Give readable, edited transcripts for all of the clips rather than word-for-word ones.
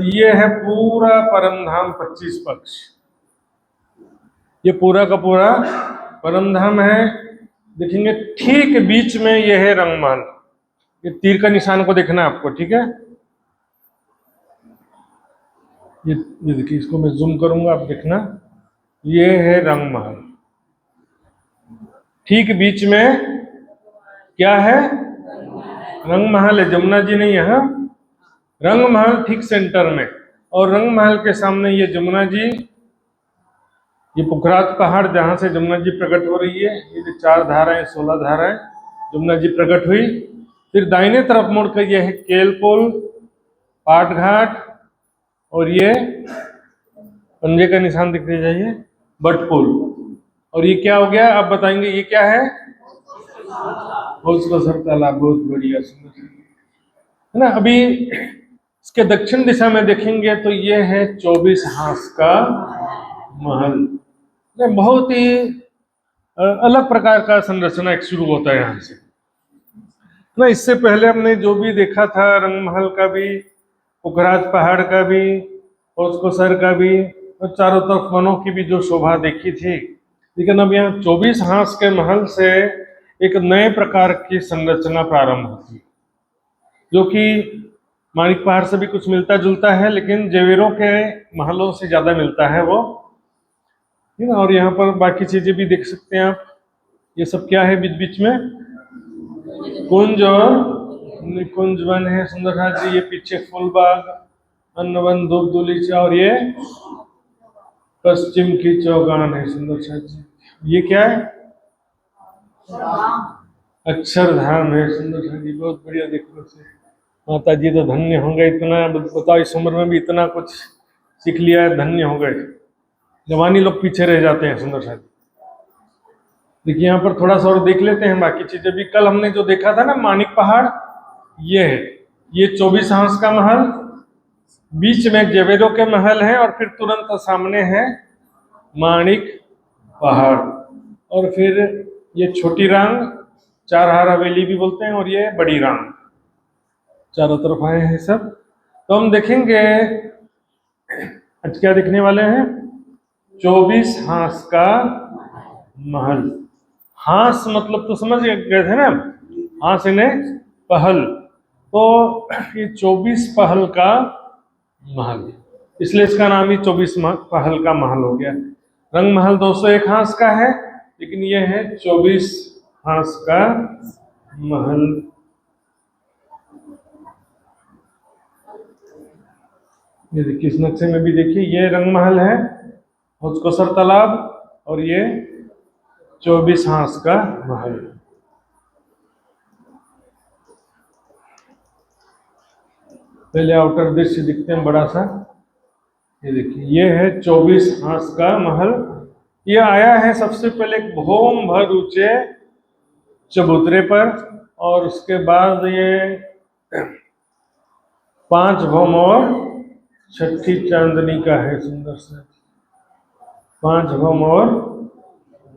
ये है पूरा परमधाम 25 पक्ष। ये पूरा का पूरा परमधाम है। देखेंगे ठीक बीच में ये है रंगमहल। ये तीर का निशान को देखना है आपको, ठीक है। ये देखिए, इसको मैं जूम करूंगा, आप देखना। ये है रंगमहल। ठीक बीच में क्या है? रंगमहल है। जमुना जी नहीं है, रंगमहल ठीक सेंटर में। और रंगमहल के सामने ये जमुना जी, ये पुखराज पहाड़ जहां से जमुना जी प्रकट हो रही है। ये जो 4 धाराएं 16 धाराएं जमुना जी प्रकट हुई। फिर दाहिने तरफ मुड़कर ये है केलपुल, पाट घाट, और ये पंजे का निशान दिखने चाहिए, बटपुल। और ये क्या हो गया, आप बताएंगे ये क्या है? उसको सर तालाब, बहुत बढ़िया, सुंदर है ना। अभी इसके दक्षिण दिशा में देखेंगे तो ये है 24 हांस का महल। बहुत ही अलग प्रकार का संरचना एक शुरू होता है यहाँ से ना। इससे पहले हमने जो भी देखा था, रंगमहल का भी, पुखराज पहाड़ का भी, ओस्कोसर का भी, और चारों तरफ वनों की भी जो शोभा देखी थी। लेकिन अब यहाँ 24 हांस के महल से एक नए प्रकार की संरचना प्रारंभ होती है, जो कि माणिक पहाड़ से भी कुछ मिलता जुलता है, लेकिन जेवेरों के महलों से ज्यादा मिलता है वो, ठीक है। और यहाँ पर बाकी चीजें भी देख सकते हैं आप। ये सब क्या है बीच बीच में? कुंज और निकुंज वन है, सुंदरनाथ जी। ये पीछे फूलबाग, अन्नवन, धूप दुलीचा, और ये पश्चिम की चौगान है, सुंदरनाथ जी। ये क्या है? अक्षरधाम है, सुंदरनाथ जी। बहुत बढ़िया। देखो से माता जी तो धन्य होंगे, इतना बताओ, इस उम्र में भी इतना कुछ सीख लिया है, धन्य हो गए। जवानी लोग पीछे रह जाते हैं, सुंदरनाथ जी। देखिए यहाँ पर थोड़ा सा और देख लेते हैं बाकी चीजें भी। कल हमने जो देखा था ना माणिक पहाड़, ये है, ये 24 हांस का महल, बीच में जेवेरों के महल है, और फिर तुरंत सामने है माणिक पहाड़। और फिर ये छोटी रांग, 4 हार हवेली भी बोलते हैं, और ये बड़ी रांग, चारों तरफ आए हैं सब। तो हम देखेंगे आज क्या देखने वाले हैं? 24 हांस का महल। हांस मतलब तो समझ गए थे ना, हांस इन्हें पहल। तो ये 24 पहल का महल, इसलिए इसका नाम ही 24 पहल का महल हो गया। रंग महल 201 हांस का है, लेकिन ये है 24 हांस का महल। ये देखिए, इस नक्शे में भी देखिए, ये रंग महल है, ओस्कोसर तालाब, और ये 24 हांस का महल। पहले आउटर दृश्य दिखते हैं बड़ा सा। ये देखिए, ये है 24 हांस का महल। ये आया है सबसे पहले भौम भर ऊंचे चबूतरे पर, और उसके बाद ये 5 भौम और छठी चांदनी का है, सुंदर सा 5 भौम और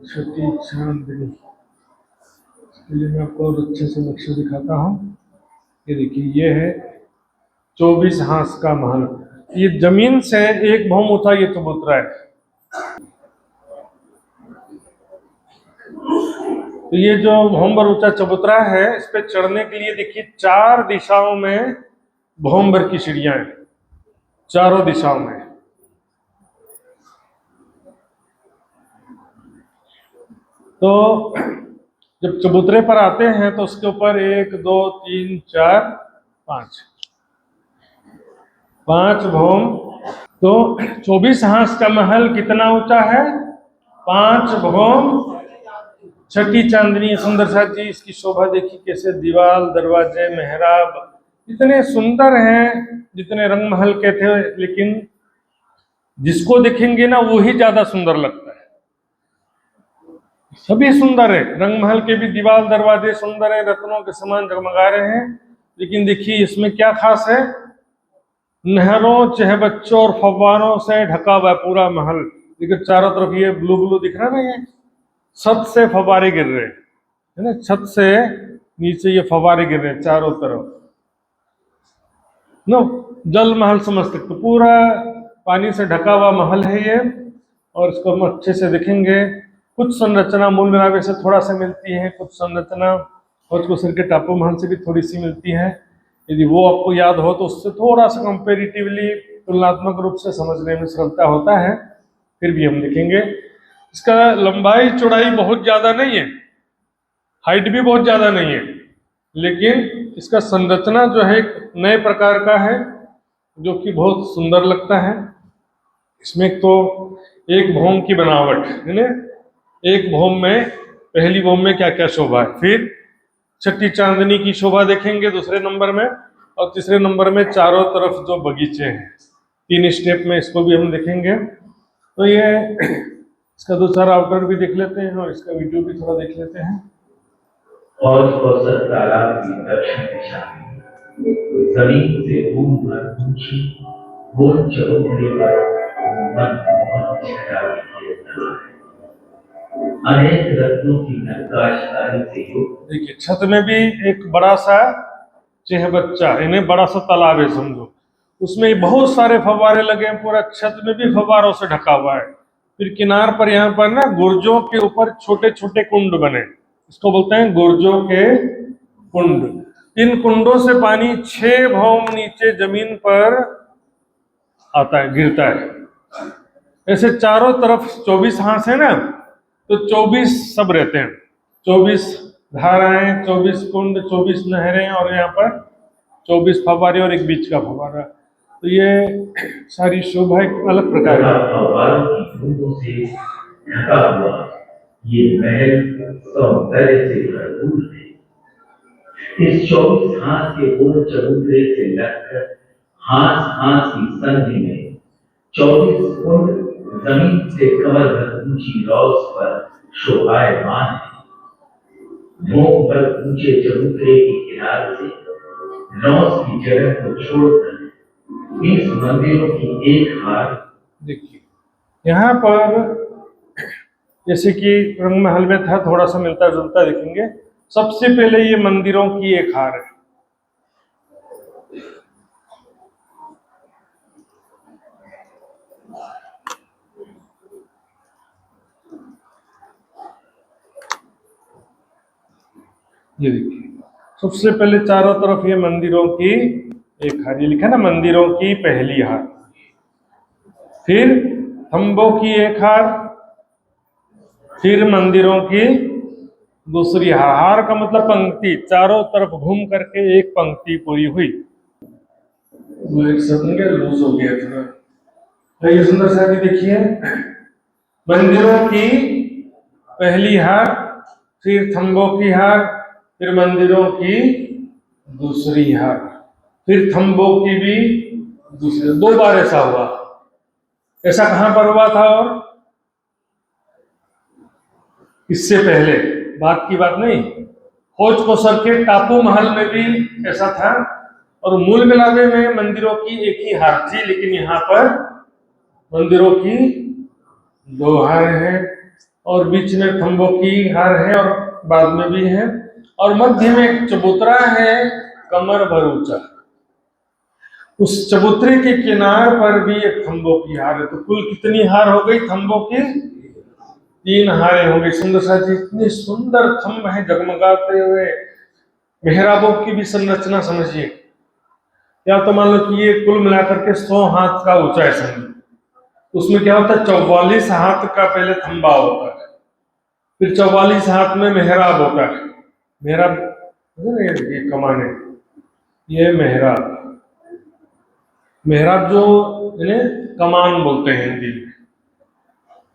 छठी चांदनी। इसके लिए मैं आपको और अच्छे से नक्शा दिखाता हूँ। ये देखिए, ये है 24 हांस का महल। ये जमीन से 1 भौम ऊंचा ये चबूतरा है। तो ये जो भौमभर ऊंचा चबूतरा है, इस पे चढ़ने के लिए देखिए 4 दिशाओं में भौमभर की सीढ़ियां हैं, चारों दिशाओं में। तो जब चबूतरे पर आते हैं तो उसके ऊपर 1 2 3 4 5 भौम। तो 24 हांस का महल कितना ऊंचा है? 5 भौम, छठी चांदनी। सुंदर सा जी, इसकी शोभा देखिए कैसे, दीवार, दरवाजे, मेहराब इतने सुंदर हैं जितने रंग महल के थे, लेकिन जिसको देखेंगे ना वही ज्यादा सुंदर लगता है। सभी सुंदर है, रंग महल के भी दीवार दरवाजे सुंदर है, रत्नों के समान जगमगा रहे हैं। लेकिन देखिए इसमें क्या खास है? नहरों, चहबच्चों और फव्वारों से ढका हुआ पूरा महल। देखिए चारों तरफ ये ब्लू ब्लू दिख रहा है ना, ये छत से फव्वारे गिर रहे हैं, है ना, छत से नीचे ये फव्वारे गिर रहे हैं चारों तरफ। नो, जल महल समझ सकते, पूरा पानी से ढका हुआ महल है ये। और इसको हम अच्छे से देखेंगे। कुछ संरचना मूल मिलावे से थोड़ा सा मिलती है, कुछ संरचना भोजकोसर के टापू महल से भी थोड़ी सी मिलती है। यदि वो आपको याद हो तो उससे थोड़ा सा कंपेरिटिवली तुलनात्मक रूप से समझने में सरलता होता है। फिर भी हम देखेंगे इसका लंबाई चौड़ाई बहुत ज़्यादा नहीं है, हाइट भी बहुत ज़्यादा नहीं है, लेकिन इसका संरचना जो है एक नए प्रकार का है जो कि बहुत सुंदर लगता है। इसमें तो एक भौम की बनावट है ना, एक भौम में, पहली भौम में क्या क्या शोभा है, फिर छठी चांदनी की शोभा देखेंगे दूसरे नंबर में, और तीसरे नंबर में चारों तरफ जो बगीचे हैं, 3 स्टेप में इसको भी हम देखेंगे। तो ये इसका दूसरा आउटर भी देख लेते हैं और इसका वीडियो भी थोड़ा देख लेते हैं। और तालाब की दक्षिण दिशा में जमीन से दूर पर ऊंची गोल चबूतरे पर मनमोहक छटा बिखेर रहा है। अनेक रत्नों की नक्काशकारी से युक्त, देखिए छत में भी एक बड़ा सा चेहबच्चा, इन्हें बड़ा सा तालाब है समझो, उसमें बहुत सारे फव्वारे लगे हैं, पूरा छत में भी फव्वारों से ढका हुआ है। फिर किनार पर यहाँ पर ना गुर्जों के ऊपर छोटे छोटे कुंड बने, इसको बोलते हैं गुर्जों के कुंड। इन कुंडों से पानी 6 भौम नीचे जमीन पर आता है, गिरता है। ऐसे चारों तरफ 24 हाथ है ना, तो 24 सब रहते हैं, 24 धाराएं, 24 कुंड, 24 नहरें, और यहाँ पर 24 फव्वारे और एक बीच का फव्वारा। तो ये सारी शोभा एक अलग प्रकार फव्वारों की बूंदों से ढका हुआ ये महल सौंदर्य से भरपूर है। इस 24 हाथ के गोल चबूतरे से लगकर हाथ हाथ की संधि में 24 कुंड जमीन से कमर भर ऊंची रौस पर शोभायमान है। मुंह पर ऊंचे चबूतरे के किनारे से रौस की जगह को छोड़कर 20 मंदिरों की एक हार। देखिए यहाँ पर जैसे कि रंग महल में था, थोड़ा सा मिलता जुलता देखेंगे। सबसे पहले ये मंदिरों की एक हार है। ये देखिए सबसे पहले चारों तरफ ये मंदिरों की एक हार, ये लिखा ना मंदिरों की पहली हार। फिर थंबों की एक हार, फिर मंदिरों की दूसरी हार। हार का मतलब पंक्ति, चारों तरफ घूम करके एक पंक्ति पूरी हुई। वो एक सेकंड लूज हो गया थोड़ा। तो ये सुंदर सा भी देखिए, मंदिरों की पहली हार, फिर थंबों की हार, फिर मंदिरों की दूसरी हार, फिर थंबों की भी दूसरी। 2 बार ऐसा हुआ। ऐसा कहां पर हुआ था? और इससे पहले बात की बात नहीं, भोजकोसर के टापू महल में भी ऐसा था। और मूल मिलावे में मंदिरों की एक ही हार थी, लेकिन यहाँ पर मंदिरों की 2 हार हैं, और बीच में खंभों की हार है, और बाद में भी है, और मध्य में एक चबूतरा है कमर भर ऊंचा। उस चबूतरे के किनार पर भी एक खंभों की हार है। तो कुल कितनी हार हो गई खंभों की? 3 हारें हो गई। सुंदर सा जी, इतनी सुंदर खंभ है जगमगाते हुए। मेहराबों की भी संरचना समझिए, या तो मान लो कि ये कुल मिलाकर के 100 हाथ का ऊंचा है समझो, उसमें क्या होता है 44 हाथ का पहले खंभा होता है, फिर 44 हाथ में मेहराब होता है। मेहराब ये कमाने, ये मेहराब, मेहराब जो इन्हें कमान बोलते हैं हिंदी में।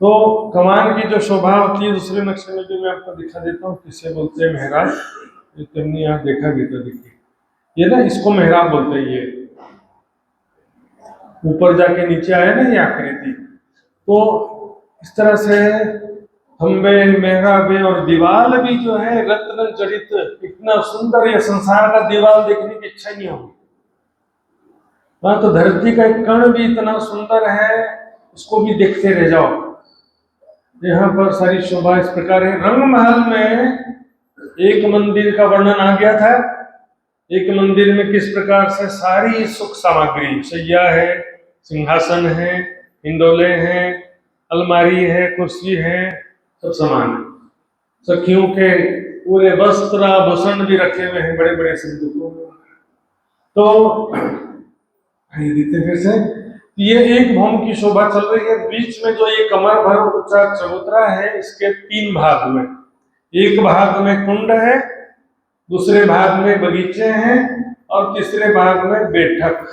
तो कमान की जो शोभा होती है, दूसरे नक्शे में भी मैं आपको दिखा देता हूँ किसे बोलते हैं मेहराब। ये तुमने यहाँ देखा भी तो देखिए, ये ना इसको मेहराब बोलते हैं। ये ऊपर जाके नीचे आया ना ये आकृति, तो इस तरह से खंबे, मेहराबे और दीवार भी जो है रत्न जड़ित, इतना सुंदर, ये संसार का दीवार देखने की इच्छा नहीं होगी। हाँ, तो धरती का एक कण भी इतना सुंदर है, उसको भी देखते रह जाओ। यहाँ पर सारी शोभा इस प्रकार है। रंग महल में एक मंदिर का वर्णन आ गया था, एक मंदिर में किस प्रकार से सारी सुख सामग्री, शैया है, सिंहासन है, हिंडोले हैं, अलमारी है, कुर्सी है, सब सामान है। सखियों के पूरे वस्त्र आभूषण भी रखे हुए हैं बड़े बड़े संदूकों में। तो ये देखते फिर से ये एक भवन की शोभा चल रही है। बीच में जो ये कमर भर ऊंचा चबूतरा है, इसके 3 भाग में, एक भाग में कुंड है, दूसरे भाग में बगीचे हैं और तीसरे भाग में बैठक।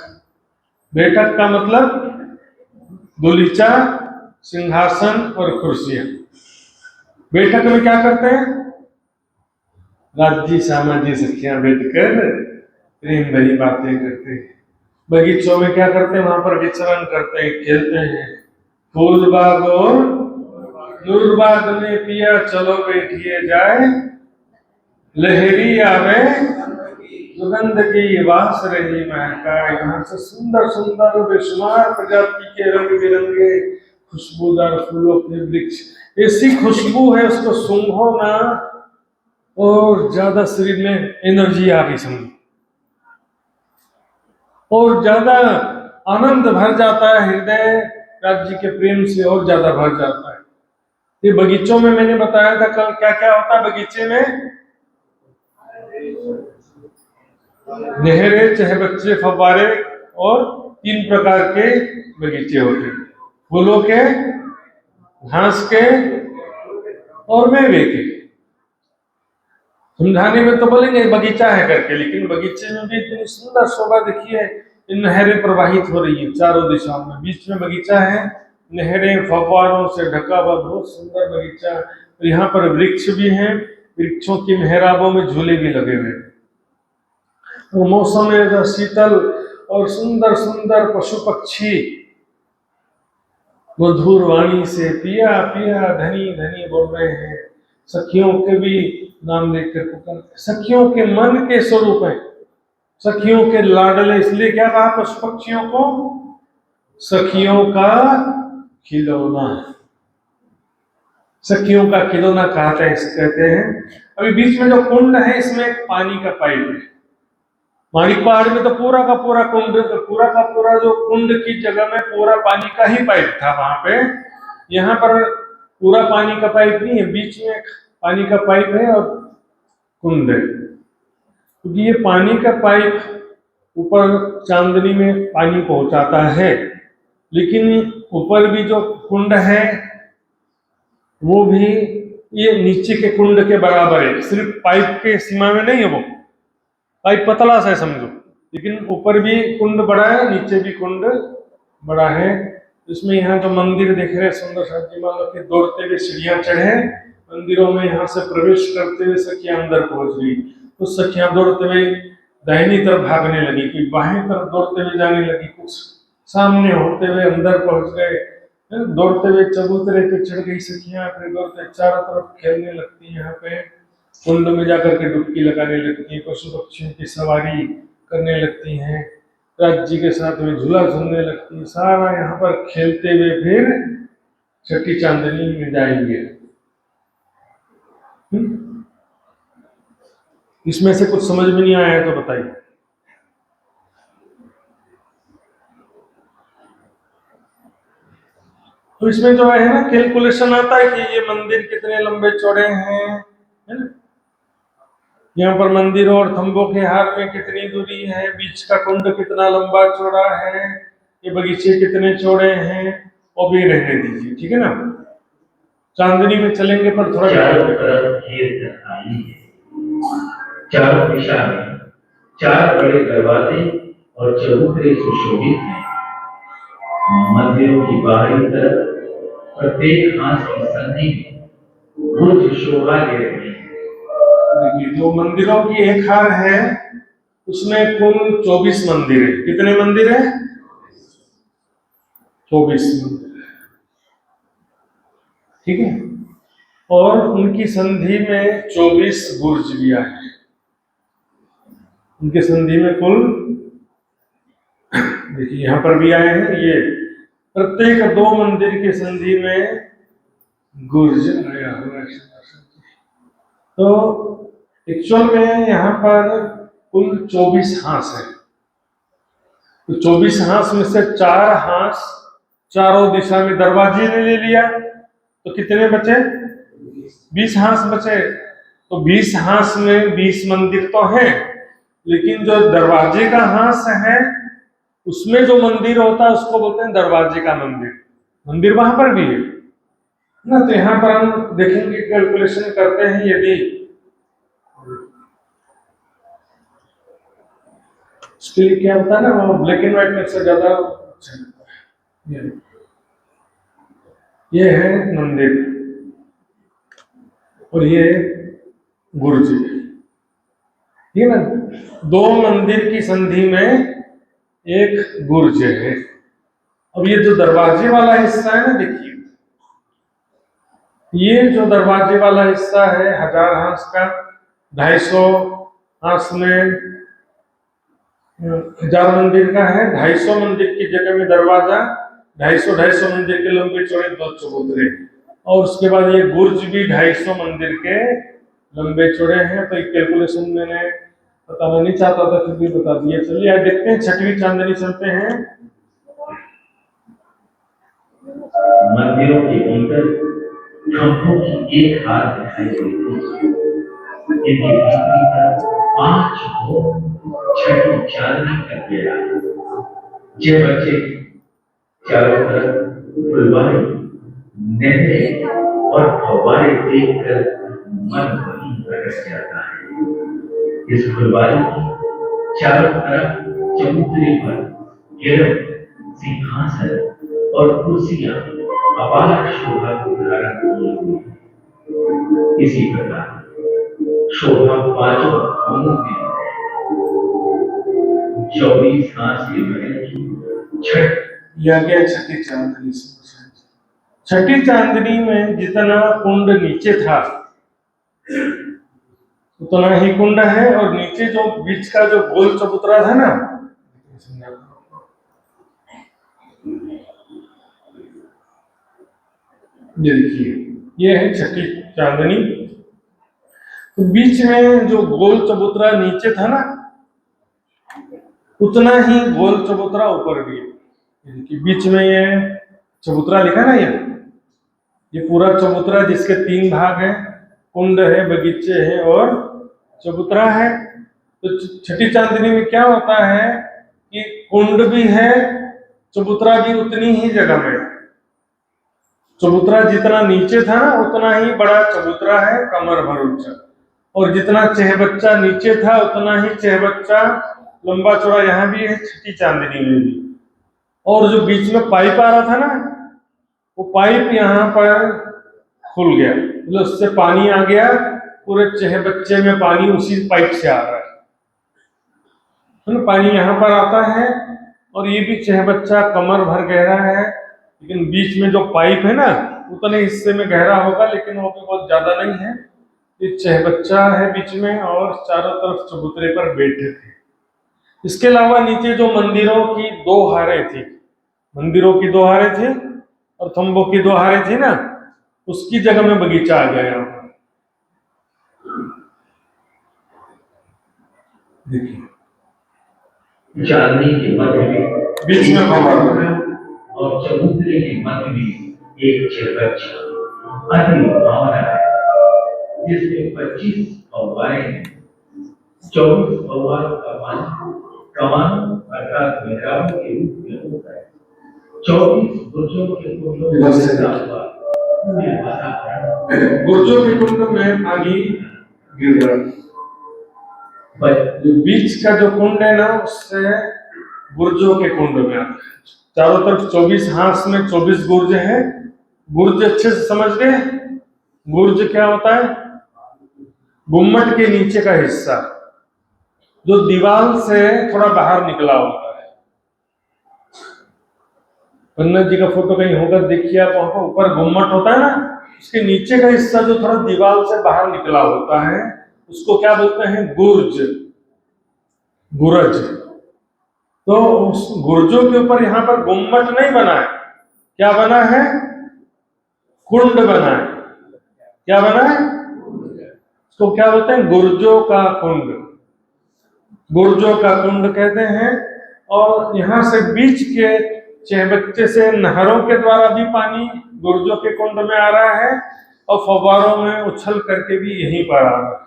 बैठक का मतलब गुलीचा, सिंहासन और कुर्सियां। बैठक में क्या करते हैं? राज्य सामाजी सखियां बैठकर प्रेम भरी बातें करते हैं। बगीचों में क्या करते हैं? वहां पर विचरण करते हैं, खेलते हैं। फूल बाग और नूरबाग में पिया चलो बैठिए जाए, लहरी आवे सुगंध की वास रही महकाए। यहाँ से सुंदर सुंदर बेशुमार प्रजाति के रंग बिरंगे खुशबूदार फूलों के वृक्ष, ऐसी खुशबू है उसको सूंघो ना और ज्यादा शरीर में एनर्जी आ गई समझो, और ज्यादा आनंद भर जाता है, हृदय राज्य के प्रेम से और ज्यादा भर जाता है। ये बगीचों में मैंने बताया था कल क्या क्या होता है बगीचे में। नहरें, चहबच्चे, फव्वारे और 3 प्रकार के बगीचे होते हैं, फूलों के, घास के और मेवे के। समझाने में तो बोलेंगे बगीचा है करके, लेकिन बगीचे में भी इतनी सुंदर शोभा देखिए। नहरें प्रवाहित हो रही है चारों दिशाओं में, बीच में बगीचा है, नहरें फव्वारों से ढका हुआ बहुत सुंदर बगीचा। और यहाँ पर वृक्ष भी हैं, वृक्षों की मेहराबों में झूले भी लगे हुए हैं। वो मौसम है शीतल और सुंदर सुंदर पशु पक्षी मधुर वाणी से पिया पिया धनी धनी बोल रहे हैं। सखियों के भी नाम लेकर पुकारते, सखियों के मन के स्वरूप है, सखियों के लाडले। इसलिए क्या कहा पशु पक्षियों को? सखियों का खिलौना। सखियों का खिलौना कहते हैं। अभी बीच में जो कुंड है, इसमें एक पानी का पाइप है। माणिक पहाड़ में तो पूरा का पूरा जो कुंड की जगह में पूरा पानी का ही पाइप था वहां पे। यहाँ पर पूरा पानी का पाइप नहीं है, बीच में पानी का पाइप है और कुंड है। क्योंकि ये पानी का पाइप ऊपर चांदनी में पानी पहुंचाता है, लेकिन ऊपर भी जो कुंड है वो भी ये नीचे के कुंड के बराबर है। सिर्फ पाइप के सीमा में नहीं है, वो पाइप पतला सा है समझो, लेकिन ऊपर भी कुंड बड़ा है, नीचे भी कुंड बड़ा है। इसमें यहाँ जो मंदिर देख रहे हैं सुंदर सा, मान लो कि दौड़ते हुए सीढ़ियां चढ़े मंदिरों में, यहाँ से प्रवेश करते हुए सखियां अंदर पहुंच गई। तो सखियां दौड़ते हुए दाहिनी तरफ भागने लगी, कोई बाएं तरफ दौड़ते हुए जाने लगी, कुछ सामने होते हुए अंदर पहुंच गए। दौड़ते हुए चबूतरे पे चढ़ गई सखियां, फिर दौड़ते चारों तरफ खेलने लगती हैं। यहाँ पे कुंड में जाकर के डुबकी लगाने लगती हैं, पशु पक्षियों की सवारी करने लगती हैं, राज्य के साथ में झूला झूलने लगती हैं। सारा यहाँ पर खेलते हुए फिर छठी चांदनी में जाएंगे। इसमें से कुछ समझ में नहीं आया तो बताइए। तो इसमें जो है ना कैलकुलेशन आता है कि ये मंदिर कितने लंबे चौड़े हैं, है ना? यहाँ पर मंदिर और थंबों के हार में कितनी दूरी है, बीच का कुंड कितना लंबा चौड़ा है, ये बगीचे कितने चौड़े हैं, वो भी रहने दीजिए, ठीक है ना। चांदनी में चलेंगे पर थोड़ा चारों तरफ घेर खाली है, चारों दिशा में 4 बड़े दरवाजे और चबूतरे सुशोभित हैं। मंदिरों की बाहरी तरफ प्रत्येक घास की संधि में बुर्ज शोभा दे रहे हैं। देखिए जो मंदिरों की एक हार है उसमें कुल 24 मंदिर है। कितने मंदिर है? 24 मंदिर, ठीक है। और उनकी संधि में 24 बुर्ज भी आए हैं। उनके संधि में कुल, देखिए यहाँ पर भी आए हैं, ये प्रत्येक 2 मंदिर की संधि में गुर्ज आया हुआ है। तो एक्चुअल में यहाँ पर कुल 24 हांस है। तो 24 हांस में से 4 हांस चारों दिशा में दरवाजे ने ले लिया, तो कितने बचे? 20 हांस बचे। तो 20 हांस में 20 मंदिर तो हैं, लेकिन जो दरवाजे का हांस है उसमें जो मंदिर होता है उसको बोलते हैं दरवाजे का मंदिर। मंदिर वहां पर भी है ना। तो यहाँ पर हम देखेंगे, कैलकुलेशन करते हैं। यदि उसके लिए क्या होता है ना, वो ब्लैक एंड व्हाइट से ज्यादा अच्छा लगता है। ये है मंदिर और ये गुरुजी, ठीक है ना। दो मंदिर की संधि में एक गुर्ज है। अब ये जो दरवाजे वाला हिस्सा है ना, देखिए ये जो दरवाजे वाला हिस्सा है 1000 हांस का, 250 हांस में 1000 मंदिर का है। 250 मंदिर की जगह में दरवाजा, 250 मंदिर के लंबे चौड़े 2 चबूतरे, और उसके बाद ये गुर्ज भी 250 मंदिर के लंबे चौड़े हैं। तो एक कैलकुलेशन मैंने बताना नहीं चाहता था, फिर भी बता दिया। चलिए आज देखते हैं, छठवीं चांदनी चलते हैं। मंदिरों के भीतर खंभों की एक हार दिखाई देती है। इनके भीतरी तरफ 5 छठी चांदनी का घेरा है। जे बच्चे चारों तरफ फुलवारी, नहरें और फव्वारे देखकर मन वहीं भटक जाता है। इस फुलवारी की चारों तरफ चबूतरे पर गिरफ्त, सिंहासन और कुर्सियां अपार शोभा को धारण किए हुए हैं। इसी प्रकार शोभा 5 भवनों में 24 हांस के महल की छठ। यह गया छठी चांदनी। छठी चांदनी में जितना कुंड नीचे था उतना ही कुंड है, और नीचे जो बीच का जो गोल चबूतरा था ना, ये देखिए ये है छठी चांदनी। तो बीच में जो गोल चबूतरा नीचे था ना, उतना ही गोल चबूतरा ऊपर भी है। देखिए बीच में ये चबूतरा लिखा ना, ये पूरा चबूतरा जिसके 3 भाग हैं, कुंड है, बगीचे हैं और चबूतरा है। तो छठी चांदनी में क्या होता है कि कुंड भी है, चबूतरा भी उतनी ही जगह में। चबूतरा जितना नीचे था ना उतना ही बड़ा चबूतरा है, कमर भर ऊंचा, और जितना चहबच्चा नीचे था उतना ही चहबच्चा लंबा चौड़ा यहाँ भी है, छठी चांदनी में भी। और जो बीच में पाइप आ रहा था ना, वो पाइप यहाँ पर खुल गया, मतलब उससे पानी आ गया, पूरे चहबच्चे में पानी उसी पाइप से आ रहा है। तो पानी यहाँ पर आता है, और ये भी चहबच्चा कमर भर गहरा है, लेकिन बीच में जो पाइप है ना उतने हिस्से में गहरा होगा, लेकिन वो भी बहुत ज्यादा नहीं है। ये चहबच्चा है बीच में, और चारों तरफ चबूतरे पर बैठे थे। इसके अलावा नीचे जो मंदिरों की 2 हारें थी, मंदिरों की 2 हारें थी और थंबों की 2 हारें थी ना, उसकी जगह में बगीचा आ गया यहाँ पर। देखिए चांदनी के मध्य में बीच में और चबूतरे के मध्य में एक चहबच्चा अति भावना है, जिसमें 25 फव्वारे हैं। 24 फव्वारों का पानी कमानों अर्थात मेहराबों के रूप में होता है। 24 गुर्जों के कुंडों में गुर्जों के कुंड में पानी गिर रहा है। जो बीच का जो कुंड है ना, उससे गुर्जों के कुंड में आता है। चारों तरफ 24 हांस में 24 गुर्ज है। गुर्ज अच्छे से समझ गए? गुर्ज क्या होता है? गुम्मट के नीचे का हिस्सा जो दीवार से थोड़ा बाहर निकला होता है। पन्नत जी का फोटो कहीं होगा, देखिए आप, वहां पर ऊपर गुम्मट होता है ना, उसके नीचे का हिस्सा जो थोड़ा दीवार से बाहर निकला होता है उसको क्या बोलते हैं? गुर्ज, गुरज। तो उस गुर्जों के ऊपर यहाँ पर गुम्मट नहीं बना है, क्या बना है? कुंड बना है। क्या बना है? तो क्या बोलते हैं? गुर्जों का कुंड। गुर्जों का कुंड कहते हैं। और यहाँ से बीच के चहबच्चे से नहरों के द्वारा भी पानी गुर्जों के कुंड में आ रहा है और फव्वारों में उछल करके भी यहीं पर आ रहा है।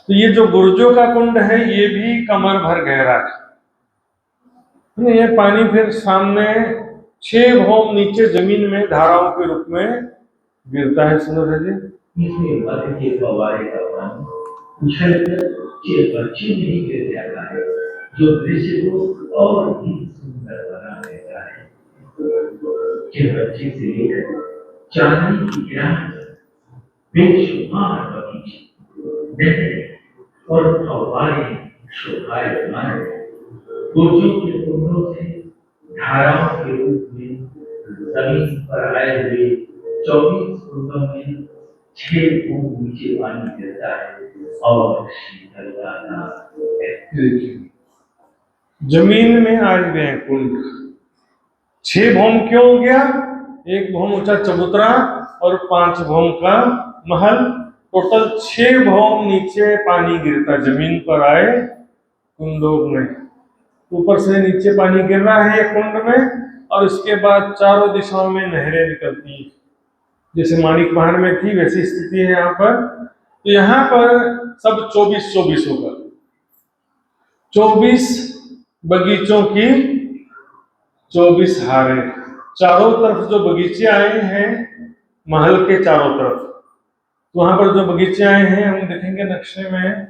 तो ये जो गुर्जों का कुंड है ये भी कमर भर गहरा है। ये पानी फिर सामने 6 भौम नीचे जमीन में धाराओं के रूप में गिरता है। सुंदर जी, इसमें मध्य के फव्वारे का पानी उछलकर चेहबच्चे में ही गिर जाता है, जो दृश्य को और भी सुंदर बना देता है। चेहबच्चे से लेकर चांदनी की किनार तक बेशुमार बगीचे, नहरें और फव्वारे शोभायमान हैं। गुर्जों के कुंडों से धाराओं के रूप में जमीन पर आए हुए 24 कुंडों में 6 फुट नीचे पानी गिरता है और शीतलता का जमीन में आ गए कुंड। 6 भौम क्यों हो गया? 1 भौम ऊंचा चबूतरा और 5 भौम का महल, टोटल 6 भौम नीचे पानी गिरता जमीन पर आए कुंडों में। ऊपर से नीचे पानी गिर रहा है ये कुंड में और इसके बाद चारों दिशाओं में नहरें निकलती हैं। जैसे माणिक पहाड़ में थी वैसी स्थिति है यहाँ पर। तो यहाँ पर सब 24-24 होगा। 24 बगीचों की 24 हारें। चारों तरफ जो बगीचे आए हैं महल के चारों तरफ, तो वहां पर जो बगीचे आए हैं हम देखेंगे नक्शे में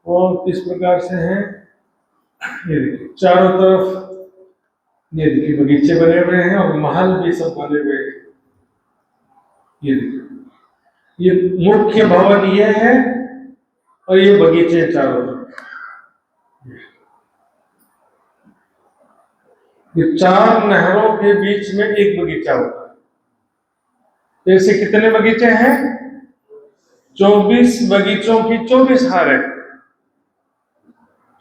वो किस प्रकार से हैं। ये देखिए चारों तरफ ये देखिए बगीचे बने हुए हैं और महल भी सब बने हुए हैं। ये देखिए ये मुख्य भवन ये है और ये बगीचे चारों तरफ। ये 4 नहरों के बीच में एक बगीचा होता है। तो ऐसे कितने बगीचे हैं? 24 बगीचों की 24 हारें।